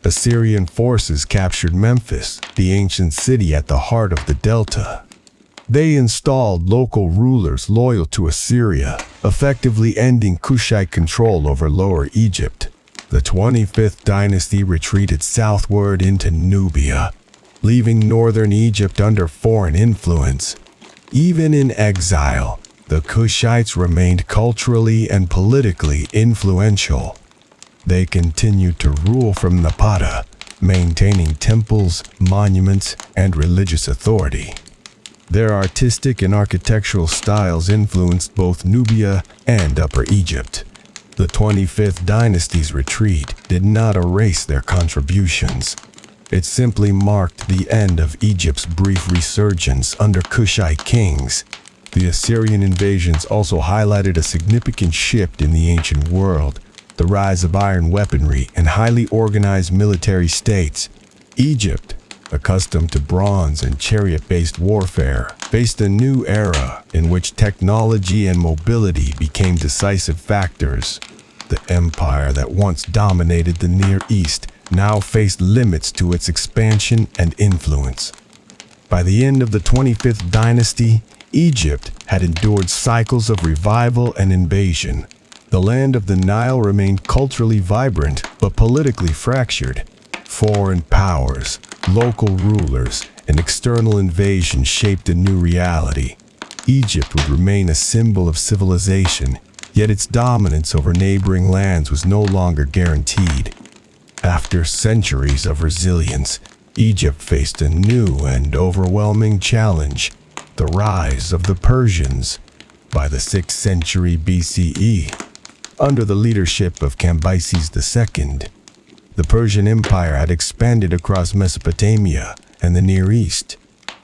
Assyrian forces captured Memphis, the ancient city at the heart of the Delta. They installed local rulers loyal to Assyria, effectively ending Kushite control over Lower Egypt. The 25th dynasty retreated southward into Nubia, leaving northern Egypt under foreign influence. Even in exile, the Kushites remained culturally and politically influential. They continued to rule from Napata, maintaining temples, monuments, and religious authority. Their artistic and architectural styles influenced both Nubia and Upper Egypt. The 25th dynasty's retreat did not erase their contributions. It simply marked the end of Egypt's brief resurgence under Kushite kings. The Assyrian invasions also highlighted a significant shift in the ancient world, the rise of iron weaponry and highly organized military states. Egypt, accustomed to bronze and chariot-based warfare, faced a new era in which technology and mobility became decisive factors. The empire that once dominated the Near East now faced limits to its expansion and influence. By the end of the 25th dynasty, Egypt had endured cycles of revival and invasion. The land of the Nile remained culturally vibrant but politically fractured. Foreign powers, local rulers, and external invasion shaped a new reality. Egypt would remain a symbol of civilization, yet its dominance over neighboring lands was no longer guaranteed. After centuries of resilience, Egypt faced a new and overwhelming challenge: the rise of the Persians. By the 6th century BCE, under the leadership of Cambyses II, the Persian Empire had expanded across Mesopotamia and the Near East.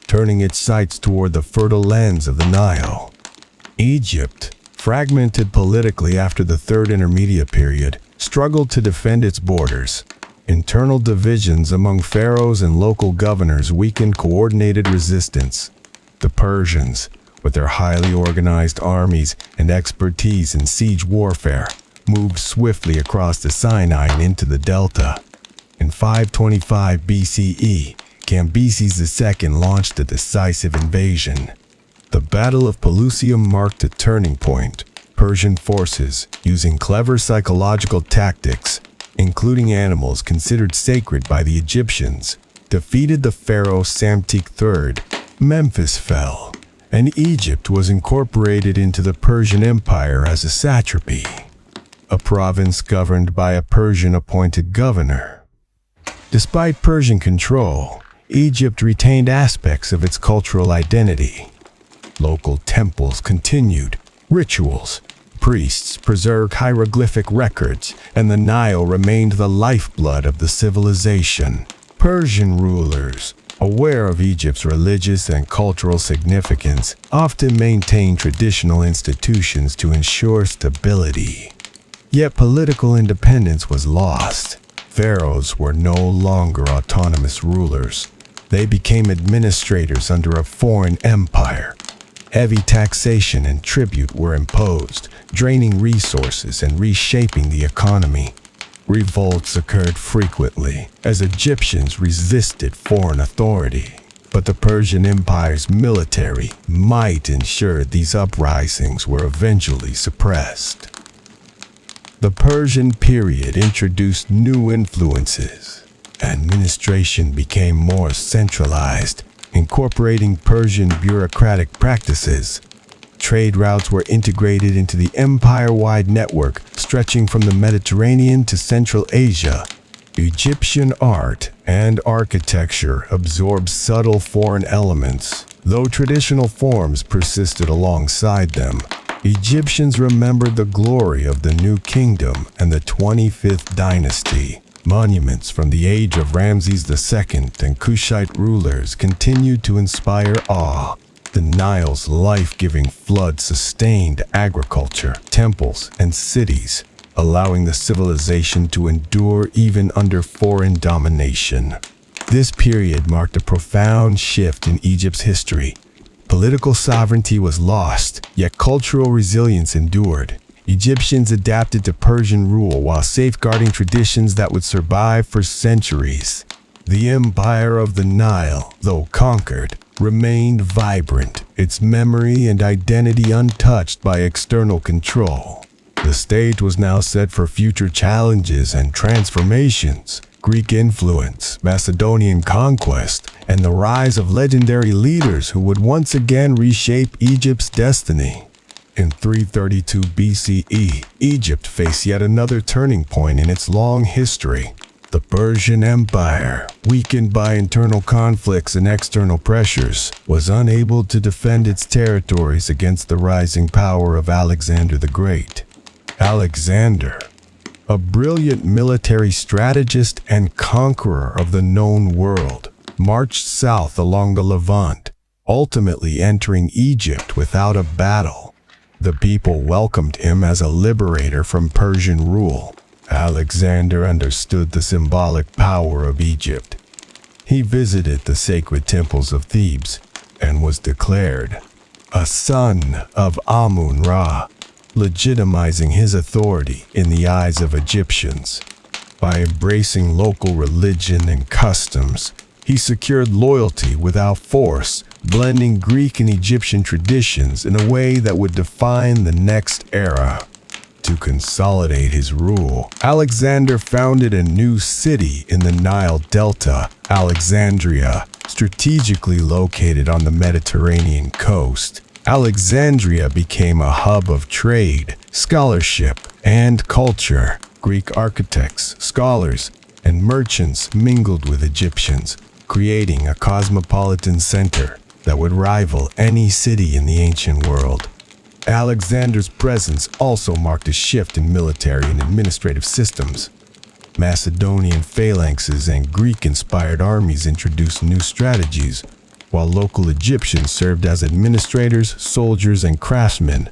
turning its sights toward the fertile lands of the Nile. Egypt, fragmented politically after the Third Intermediate Period, struggled to defend its borders. Internal divisions among pharaohs and local governors weakened coordinated resistance. The Persians, with their highly organized armies and expertise in siege warfare, moved swiftly across the Sinai and into the Delta. In 525 BCE, Cambyses II launched a decisive invasion. The Battle of Pelusium marked a turning point. Persian forces, using clever psychological tactics, including animals considered sacred by the Egyptians, defeated the pharaoh Psamtik III. Memphis fell, and Egypt was incorporated into the Persian Empire as a satrapy, a province governed by a Persian-appointed governor. Despite Persian control, Egypt retained aspects of its cultural identity. Local temples continued, rituals, priests preserved hieroglyphic records, and the Nile remained the lifeblood of the civilization. Persian rulers, aware of Egypt's religious and cultural significance, often maintained traditional institutions to ensure stability. Yet political independence was lost. Pharaohs were no longer autonomous rulers. They became administrators under a foreign empire. Heavy taxation and tribute were imposed, draining resources and reshaping the economy. Revolts occurred frequently as Egyptians resisted foreign authority, but the Persian Empire's military might ensured these uprisings were eventually suppressed. The Persian period introduced new influences. Administration became more centralized, incorporating Persian bureaucratic practices. Trade routes were integrated into the empire-wide network stretching from the Mediterranean to Central Asia. Egyptian art and architecture absorbed subtle foreign elements, though traditional forms persisted alongside them. Egyptians remembered the glory of the New Kingdom and the 25th Dynasty. Monuments from the age of Ramesses II and Kushite rulers continued to inspire awe. The Nile's life-giving flood sustained agriculture, temples, and cities, allowing the civilization to endure even under foreign domination. This period marked a profound shift in Egypt's history. Political sovereignty was lost, yet cultural resilience endured. Egyptians adapted to Persian rule while safeguarding traditions that would survive for centuries. The Empire of the Nile, though conquered, remained vibrant, its memory and identity untouched by external control. The stage was now set for future challenges and transformations. Greek influence, Macedonian conquest, and the rise of legendary leaders who would once again reshape Egypt's destiny. In 332 BCE, Egypt faced yet another turning point in its long history. The Persian Empire, weakened by internal conflicts and external pressures, was unable to defend its territories against the rising power of Alexander the Great. Alexander, a brilliant military strategist and conqueror of the known world, marched south along the Levant, ultimately entering Egypt without a battle. The people welcomed him as a liberator from Persian rule. Alexander understood the symbolic power of Egypt. He visited the sacred temples of Thebes and was declared a son of Amun-Ra, legitimizing his authority in the eyes of Egyptians. By embracing local religion and customs, he secured loyalty without force, blending Greek and Egyptian traditions in a way that would define the next era. To consolidate his rule, Alexander founded a new city in the Nile Delta, Alexandria, strategically located on the Mediterranean coast. Alexandria became a hub of trade, scholarship, and culture. Greek architects, scholars, and merchants mingled with Egyptians, creating a cosmopolitan center that would rival any city in the ancient world. Alexander's presence also marked a shift in military and administrative systems. Macedonian phalanxes and Greek-inspired armies introduced new strategies, while local Egyptians served as administrators, soldiers, and craftsmen.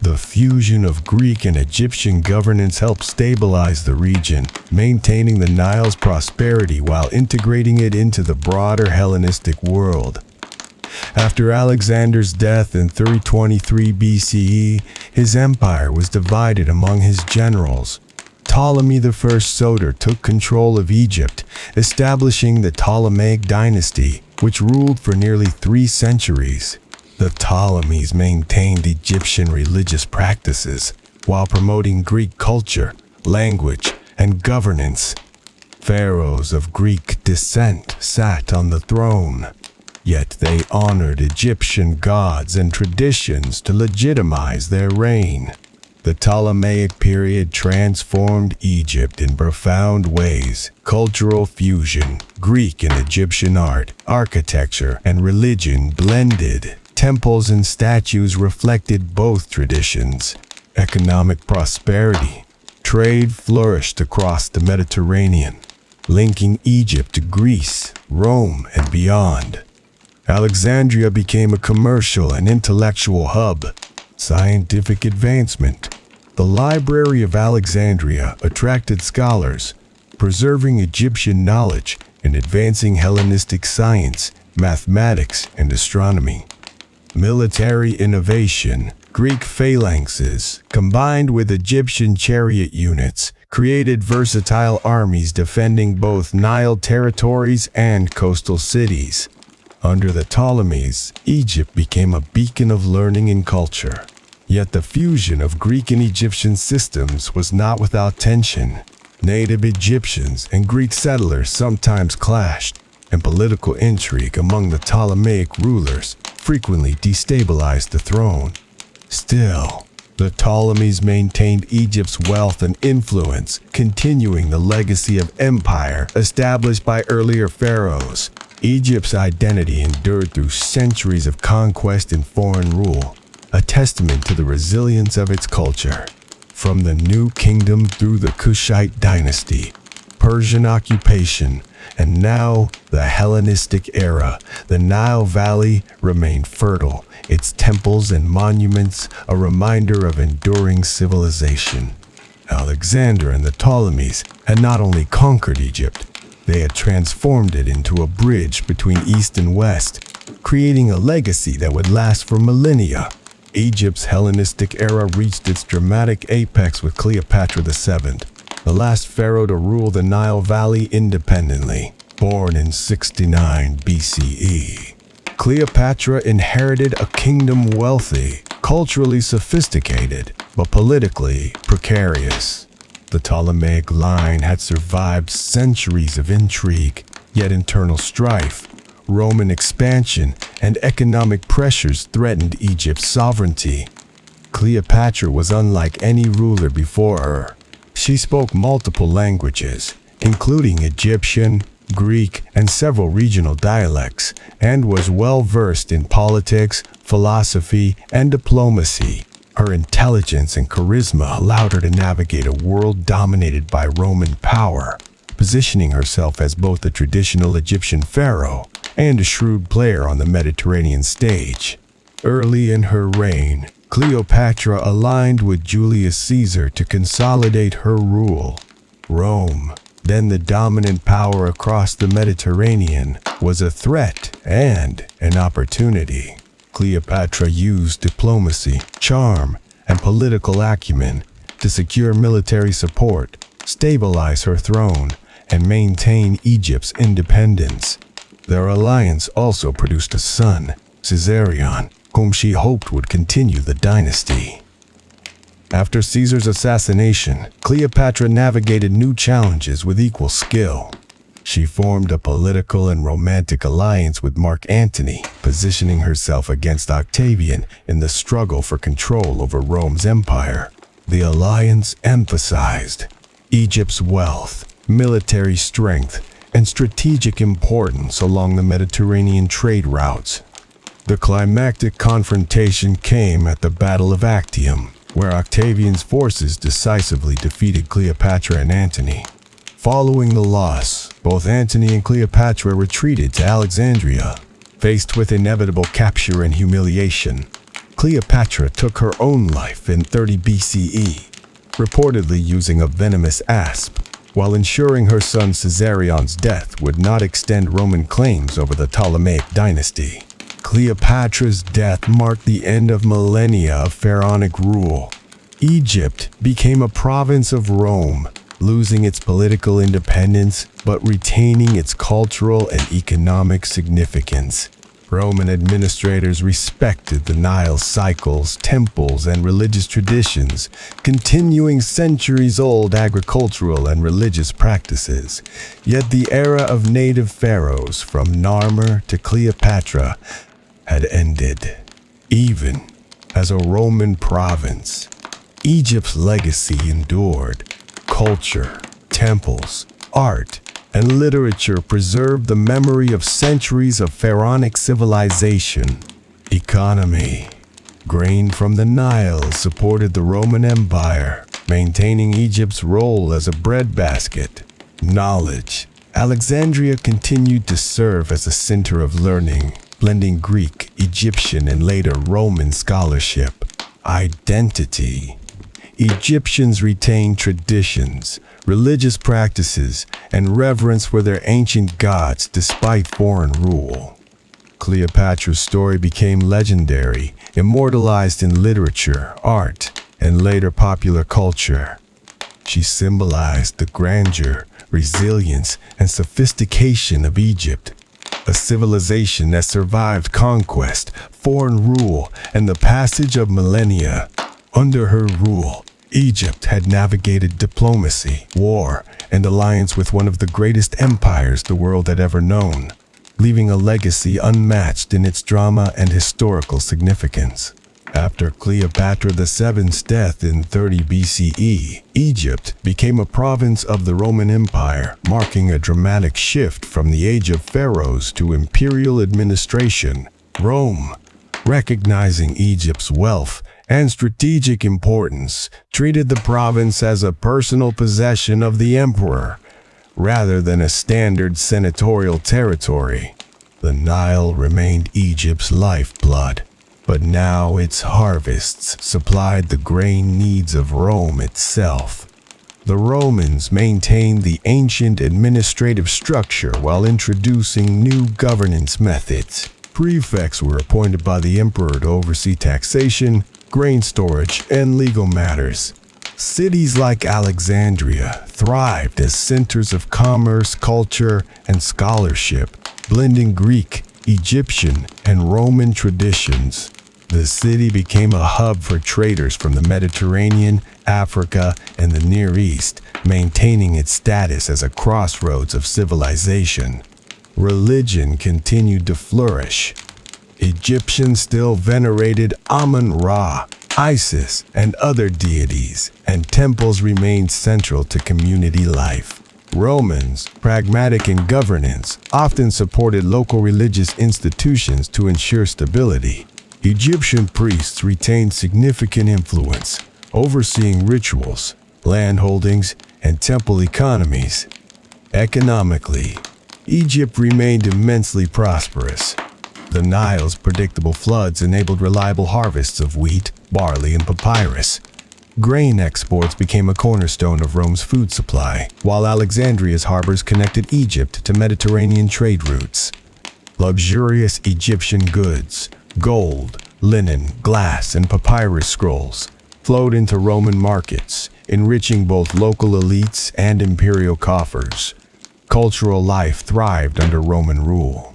The fusion of Greek and Egyptian governance helped stabilize the region, maintaining the Nile's prosperity while integrating it into the broader Hellenistic world. After Alexander's death in 323 BCE, his empire was divided among his generals. Ptolemy I Soter took control of Egypt, establishing the Ptolemaic dynasty, which ruled for nearly 3 centuries. The Ptolemies maintained Egyptian religious practices while promoting Greek culture, language, and governance. Pharaohs of Greek descent sat on the throne, yet they honored Egyptian gods and traditions to legitimize their reign. The Ptolemaic period transformed Egypt in profound ways. Cultural fusion, Greek and Egyptian art, architecture, and religion blended. Temples and statues reflected both traditions. Economic prosperity. Trade flourished across the Mediterranean, linking Egypt to Greece, Rome, and beyond. Alexandria became a commercial and intellectual hub. Scientific advancement. The Library of Alexandria attracted scholars, preserving Egyptian knowledge and advancing Hellenistic science, mathematics, and astronomy. Military innovation. Greek phalanxes, combined with Egyptian chariot units, created versatile armies defending both Nile territories and coastal cities. Under the Ptolemies, Egypt became a beacon of learning and culture. Yet the fusion of Greek and Egyptian systems was not without tension. Native Egyptians and Greek settlers sometimes clashed, and political intrigue among the Ptolemaic rulers frequently destabilized the throne. Still, the Ptolemies maintained Egypt's wealth and influence, continuing the legacy of empire established by earlier pharaohs. Egypt's identity endured through centuries of conquest and foreign rule, a testament to the resilience of its culture. From the New Kingdom through the Kushite dynasty, Persian occupation, and now the Hellenistic era, the Nile Valley remained fertile, its temples and monuments a reminder of enduring civilization. Alexander and the Ptolemies had not only conquered Egypt, they had transformed it into a bridge between East and West, creating a legacy that would last for millennia. Egypt's Hellenistic era reached its dramatic apex with Cleopatra VII, the last pharaoh to rule the Nile Valley independently. Born in 69 BCE, Cleopatra inherited a kingdom wealthy, culturally sophisticated, but politically precarious. The Ptolemaic line had survived centuries of intrigue, yet internal strife, Roman expansion, and economic pressures threatened Egypt's sovereignty. Cleopatra was unlike any ruler before her. She spoke multiple languages, including Egyptian, Greek, and several regional dialects, and was well versed in politics, philosophy, and diplomacy. Her intelligence and charisma allowed her to navigate a world dominated by Roman power, positioning herself as both a traditional Egyptian pharaoh and a shrewd player on the Mediterranean stage. Early in her reign, Cleopatra aligned with Julius Caesar to consolidate her rule. Rome, then the dominant power across the Mediterranean, was a threat and an opportunity. Cleopatra used diplomacy, charm, and political acumen to secure military support, stabilize her throne, and maintain Egypt's independence. Their alliance also produced a son, Caesarion, whom she hoped would continue the dynasty. After Caesar's assassination, Cleopatra navigated new challenges with equal skill. She formed a political and romantic alliance with Mark Antony, positioning herself against Octavian in the struggle for control over Rome's empire. The alliance emphasized Egypt's wealth, military strength, and strategic importance along the Mediterranean trade routes. The climactic confrontation came at the Battle of Actium, where Octavian's forces decisively defeated Cleopatra and Antony. Following the loss, both Antony and Cleopatra retreated to Alexandria. Faced with inevitable capture and humiliation, Cleopatra took her own life in 30 BCE, reportedly using a venomous asp, while ensuring her son Caesarion's death would not extend Roman claims over the Ptolemaic dynasty. Cleopatra's death marked the end of millennia of pharaonic rule. Egypt became a province of Rome, losing its political independence but retaining its cultural and economic significance. Roman administrators respected the Nile cycles, temples, and religious traditions, continuing centuries-old agricultural and religious practices. Yet the era of native pharaohs, from Narmer to Cleopatra, had ended. Even as a Roman province, Egypt's legacy endured. Culture, temples, art, and literature preserved the memory of centuries of pharaonic civilization. Economy. Grain from the Nile supported the Roman Empire, maintaining Egypt's role as a breadbasket. Knowledge. Alexandria continued to serve as a center of learning, blending Greek, Egyptian, and later Roman scholarship. Identity. Egyptians retained traditions, religious practices, and reverence for their ancient gods despite foreign rule. Cleopatra's story became legendary, immortalized in literature, art, and later popular culture. She symbolized the grandeur, resilience, and sophistication of Egypt, a civilization that survived conquest, foreign rule, and the passage of millennia. Under her rule, Egypt had navigated diplomacy, war, and alliance with one of the greatest empires the world had ever known, leaving a legacy unmatched in its drama and historical significance. After Cleopatra VII's death in 30 BCE, Egypt became a province of the Roman Empire, marking a dramatic shift from the age of pharaohs to imperial administration. Rome, recognizing Egypt's wealth and strategic importance, treated the province as a personal possession of the emperor, rather than a standard senatorial territory. The Nile remained Egypt's lifeblood, but now its harvests supplied the grain needs of Rome itself. The Romans maintained the ancient administrative structure while introducing new governance methods. Prefects were appointed by the emperor to oversee taxation, grain storage, and legal matters. Cities like Alexandria thrived as centers of commerce, culture, and scholarship, blending Greek, Egyptian, and Roman traditions. The city became a hub for traders from the Mediterranean, Africa, and the Near East, maintaining its status as a crossroads of civilization. Religion continued to flourish. Egyptians still venerated Amun-Ra, Isis, and other deities, and temples remained central to community life. Romans, pragmatic in governance, often supported local religious institutions to ensure stability. Egyptian priests retained significant influence, overseeing rituals, land holdings, and temple economies. Economically, Egypt remained immensely prosperous. The Nile's predictable floods enabled reliable harvests of wheat, barley, and papyrus. Grain exports became a cornerstone of Rome's food supply, while Alexandria's harbors connected Egypt to Mediterranean trade routes. Luxurious Egyptian goods, gold, linen, glass, and papyrus scrolls flowed into Roman markets, enriching both local elites and imperial coffers. Cultural life thrived under Roman rule.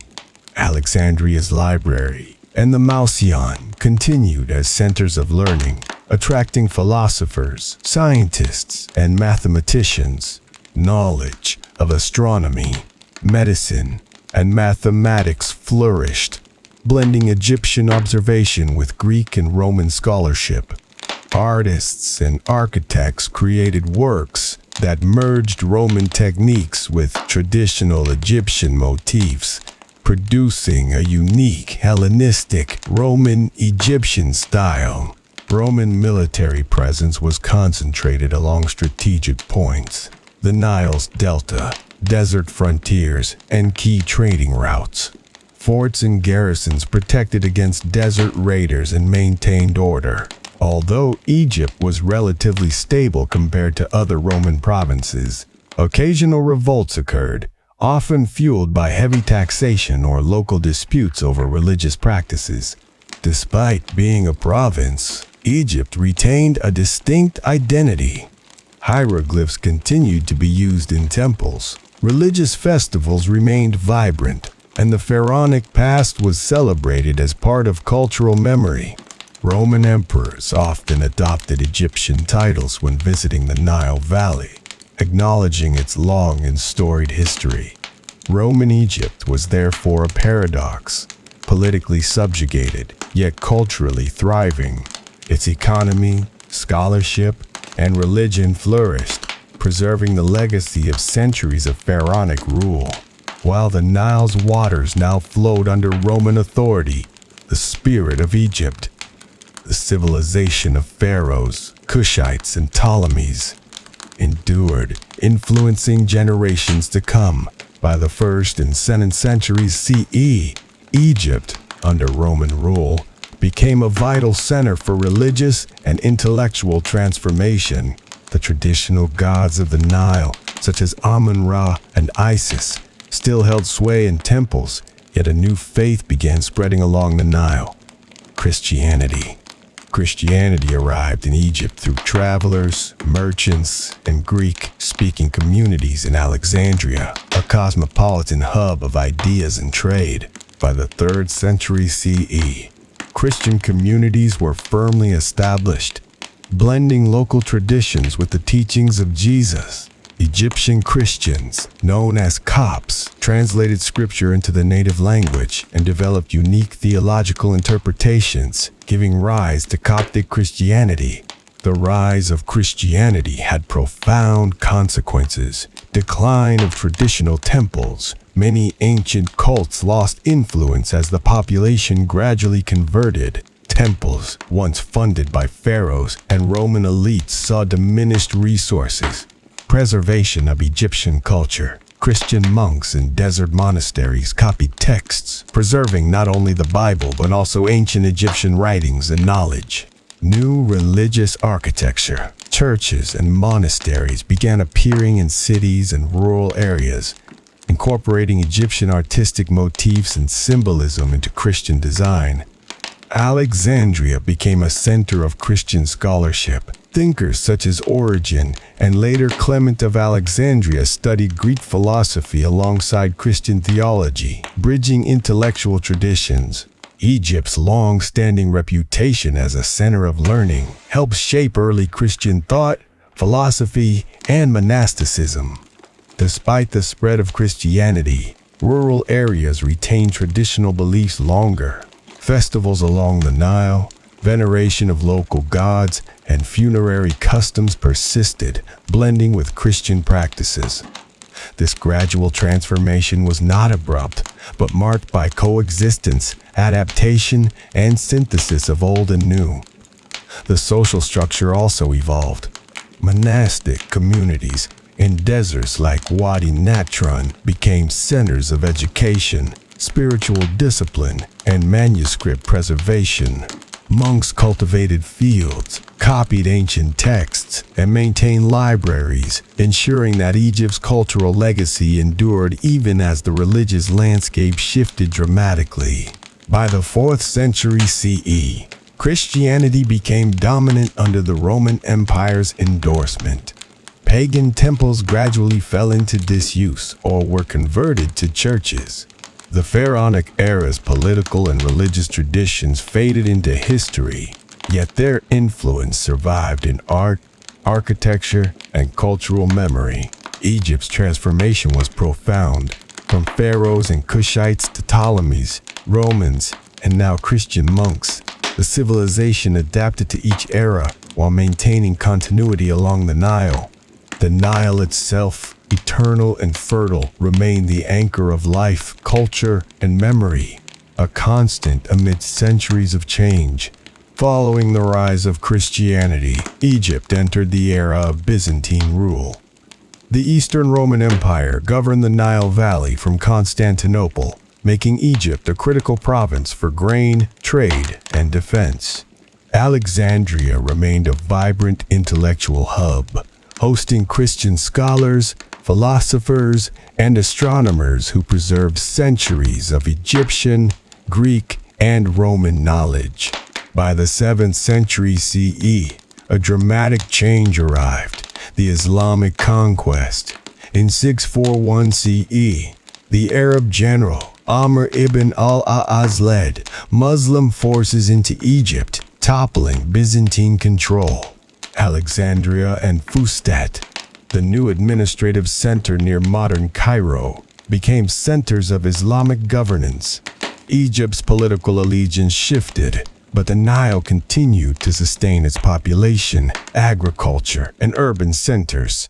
Alexandria's library and the Mausoleum continued as centers of learning, attracting philosophers, scientists, and mathematicians. Knowledge of astronomy, medicine, and mathematics flourished, blending Egyptian observation with Greek and Roman scholarship. Artists and architects created works that merged Roman techniques with traditional Egyptian motifs, producing a unique Hellenistic Roman-Egyptian style. Roman military presence was concentrated along strategic points: the Nile's delta, desert frontiers, and key trading routes. Forts and garrisons protected against desert raiders and maintained order. Although Egypt was relatively stable compared to other Roman provinces, occasional revolts occurred, often fueled by heavy taxation or local disputes over religious practices. Despite being a province, Egypt retained a distinct identity. Hieroglyphs continued to be used in temples. Religious festivals remained vibrant, and the pharaonic past was celebrated as part of cultural memory. Roman emperors often adopted Egyptian titles when visiting the Nile Valley, acknowledging its long and storied history. Roman Egypt was therefore a paradox, politically subjugated, yet culturally thriving. Its economy, scholarship, and religion flourished, preserving the legacy of centuries of pharaonic rule. While the Nile's waters now flowed under Roman authority, the spirit of Egypt, the civilization of pharaohs, Cushites, and Ptolemies, endured, influencing generations to come. By the 1st and 2nd centuries CE, Egypt, under Roman rule, became a vital center for religious and intellectual transformation. The traditional gods of the Nile, such as Amun-Ra and Isis, still held sway in temples, yet a new faith began spreading along the Nile: Christianity. Christianity arrived in Egypt through travelers, merchants, and Greek-speaking communities in Alexandria, a cosmopolitan hub of ideas and trade. By the 3rd century CE, Christian communities were firmly established, blending local traditions with the teachings of Jesus. Egyptian Christians, known as Copts, translated scripture into the native language and developed unique theological interpretations, giving rise to Coptic Christianity. The rise of Christianity had profound consequences. Decline of traditional temples. Many ancient cults lost influence as the population gradually converted. Temples, once funded by pharaohs and Roman elites, saw diminished resources. Preservation of Egyptian culture. Christian monks in desert monasteries copied texts, preserving not only the Bible but also ancient Egyptian writings and knowledge. New religious architecture. Churches and monasteries began appearing in cities and rural areas, incorporating Egyptian artistic motifs and symbolism into Christian design. Alexandria became a center of Christian scholarship. Thinkers such as Origen and later Clement of Alexandria studied Greek philosophy alongside Christian theology, bridging intellectual traditions. Egypt's long-standing reputation as a center of learning helped shape early Christian thought, philosophy, and monasticism. Despite the spread of Christianity, rural areas retained traditional beliefs longer. Festivals along the Nile, veneration of local gods, and funerary customs persisted, blending with Christian practices. This gradual transformation was not abrupt, but marked by coexistence, adaptation, and synthesis of old and new. The social structure also evolved. Monastic communities in deserts like Wadi Natron became centers of education, spiritual discipline, and manuscript preservation. Monks cultivated fields, copied ancient texts, and maintained libraries, ensuring that Egypt's cultural legacy endured even as the religious landscape shifted dramatically. By the 4th century CE, Christianity became dominant under the Roman Empire's endorsement. Pagan temples gradually fell into disuse or were converted to churches. The Pharaonic era's political and religious traditions faded into history, yet their influence survived in art, architecture, and cultural memory. Egypt's transformation was profound. From pharaohs and Cushites to Ptolemies, Romans, and now Christian monks, the civilization adapted to each era while maintaining continuity along the Nile. The Nile itself, eternal and fertile, remained the anchor of life, culture, and memory, a constant amid centuries of change. Following the rise of Christianity, Egypt entered the era of Byzantine rule. The Eastern Roman Empire governed the Nile Valley from Constantinople, making Egypt a critical province for grain, trade, and defense. Alexandria remained a vibrant intellectual hub, hosting Christian scholars, philosophers, and astronomers who preserved centuries of Egyptian, Greek, and Roman knowledge. By the 7th century CE, a dramatic change arrived: the Islamic conquest. In 641 CE, the Arab general Amr ibn al-As led Muslim forces into Egypt, toppling Byzantine control. Alexandria and Fustat, the new administrative center near modern Cairo, became centers of Islamic governance. Egypt's political allegiance shifted, but the Nile continued to sustain its population, agriculture, and urban centers.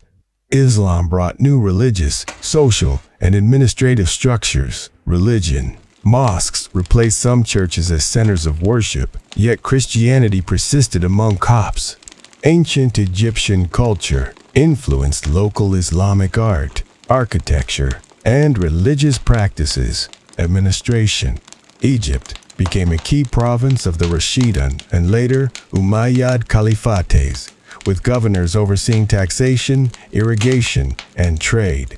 Islam brought new religious, social, and administrative structures. Religion. Mosques replaced some churches as centers of worship, yet Christianity persisted among Copts. Ancient Egyptian culture influenced local Islamic art, architecture, and religious practices. Administration. Egypt became a key province of the Rashidun and later Umayyad Caliphates, with governors overseeing taxation, irrigation, and trade.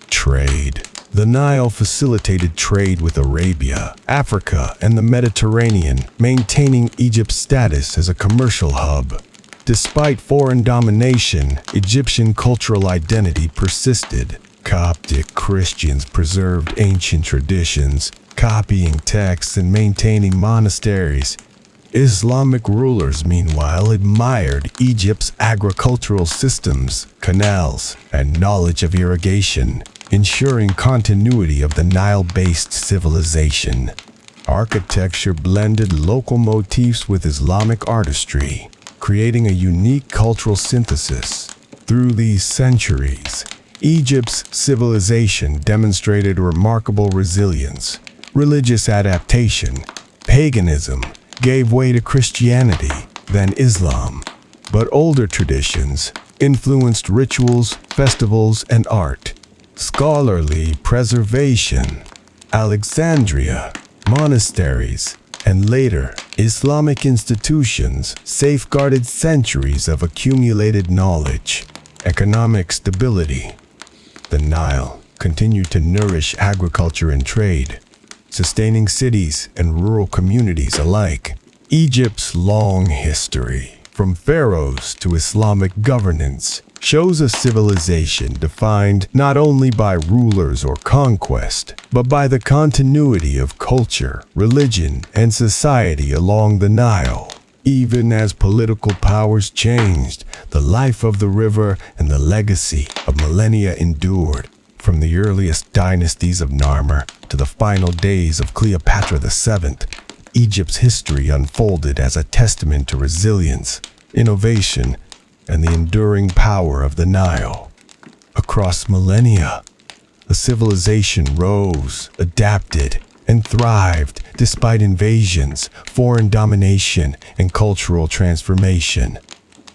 Trade. The Nile facilitated trade with Arabia, Africa, and the Mediterranean, maintaining Egypt's status as a commercial hub. Despite foreign domination, Egyptian cultural identity persisted. Coptic Christians preserved ancient traditions, copying texts and maintaining monasteries. Islamic rulers, meanwhile, admired Egypt's agricultural systems, canals, and knowledge of irrigation, ensuring continuity of the Nile-based civilization. Architecture blended local motifs with Islamic artistry, creating a unique cultural synthesis. Through these centuries, Egypt's civilization demonstrated remarkable resilience. Religious adaptation. Paganism gave way to Christianity, then Islam. But older traditions influenced rituals, festivals, and art. Scholarly preservation. Alexandria, monasteries, and later Islamic institutions safeguarded centuries of accumulated knowledge. Economic stability. The Nile continued to nourish agriculture and trade, sustaining cities and rural communities alike. Egypt's long history, from pharaohs to Islamic governance, shows a civilization defined not only by rulers or conquest, but by the continuity of culture, religion, and society along the Nile. Even as political powers changed, the life of the river and the legacy of millennia endured. From the earliest dynasties of Narmer to the final days of Cleopatra VII, Egypt's history unfolded as a testament to resilience, innovation, and the enduring power of the Nile. Across millennia, the civilization rose, adapted, and thrived despite invasions, foreign domination, and cultural transformation.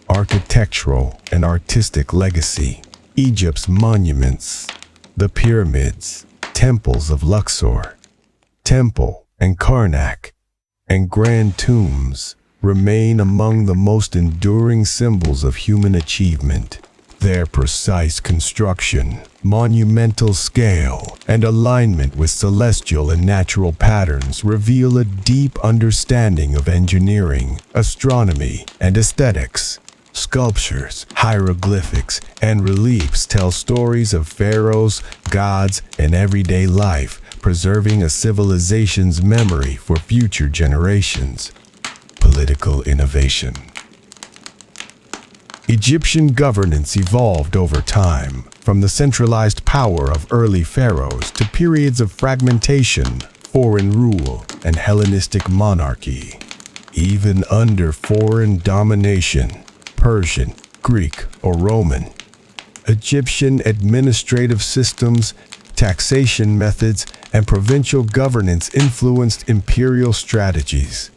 Architectural and artistic legacy. Egypt's monuments. The pyramids, temples of Luxor, Temple and Karnak, and grand tombs remain among the most enduring symbols of human achievement. Their precise construction, monumental scale, and alignment with celestial and natural patterns reveal a deep understanding of engineering, astronomy, and aesthetics. Sculptures, hieroglyphics, and reliefs tell stories of pharaohs, gods, and everyday life, preserving a civilization's memory for future generations. Political innovation. Egyptian governance evolved over time, from the centralized power of early pharaohs to periods of fragmentation, foreign rule, and Hellenistic monarchy. Even under foreign domination, Persian, Greek, or Roman, Egyptian administrative systems, taxation methods, and provincial governance influenced imperial strategies.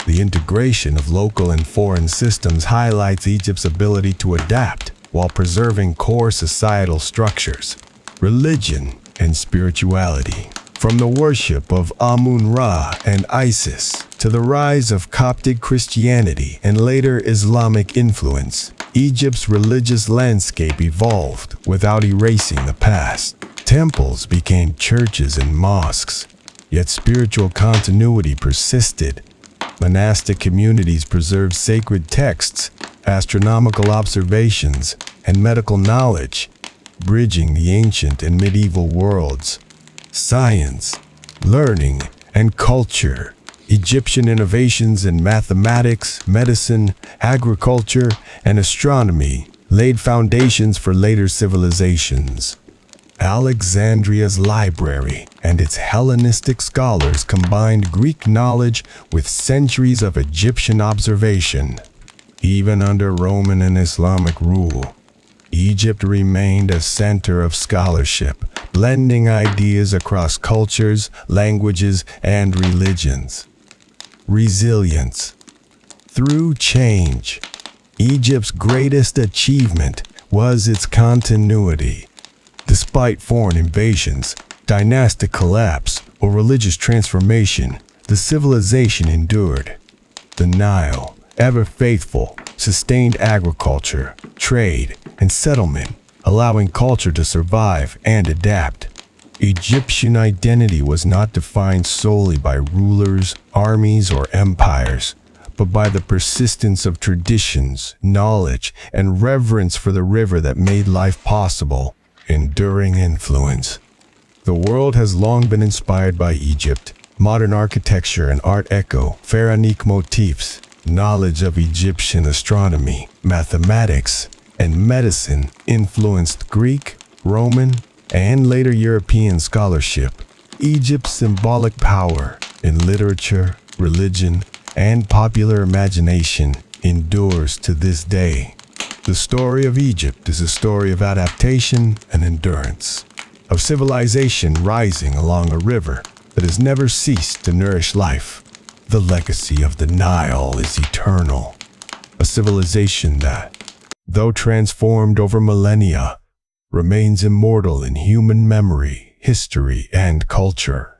The integration of local and foreign systems highlights Egypt's ability to adapt while preserving core societal structures. Religion and spirituality. From the worship of Amun-Ra and Isis to the rise of Coptic Christianity and later Islamic influence, Egypt's religious landscape evolved without erasing the past. Temples became churches and mosques, yet spiritual continuity persisted. Monastic communities preserved sacred texts, astronomical observations, and medical knowledge, bridging the ancient and medieval worlds. Science, learning, and culture. Egyptian innovations in mathematics, medicine, agriculture, and astronomy laid foundations for later civilizations. Alexandria's library and its Hellenistic scholars combined Greek knowledge with centuries of Egyptian observation. Even under Roman and Islamic rule, Egypt remained a center of scholarship, blending ideas across cultures, languages, and religions. Resilience. Through change, Egypt's greatest achievement was its continuity. Despite foreign invasions, dynastic collapse, or religious transformation, the civilization endured. The Nile, ever faithful, sustained agriculture, trade, and settlement, allowing culture to survive and adapt. Egyptian identity was not defined solely by rulers, armies, or empires, but by the persistence of traditions, knowledge, and reverence for the river that made life possible. Enduring influence. The world has long been inspired by Egypt. Modern architecture and art echo pharaonic motifs. Knowledge of Egyptian astronomy, mathematics, and medicine influenced Greek, Roman, and later European scholarship. Egypt's symbolic power in literature, religion, and popular imagination endures to this day. The story of Egypt is a story of adaptation and endurance, of civilization rising along a river that has never ceased to nourish life. The legacy of the Nile is eternal, a civilization that, though transformed over millennia, remains immortal in human memory, history, and culture.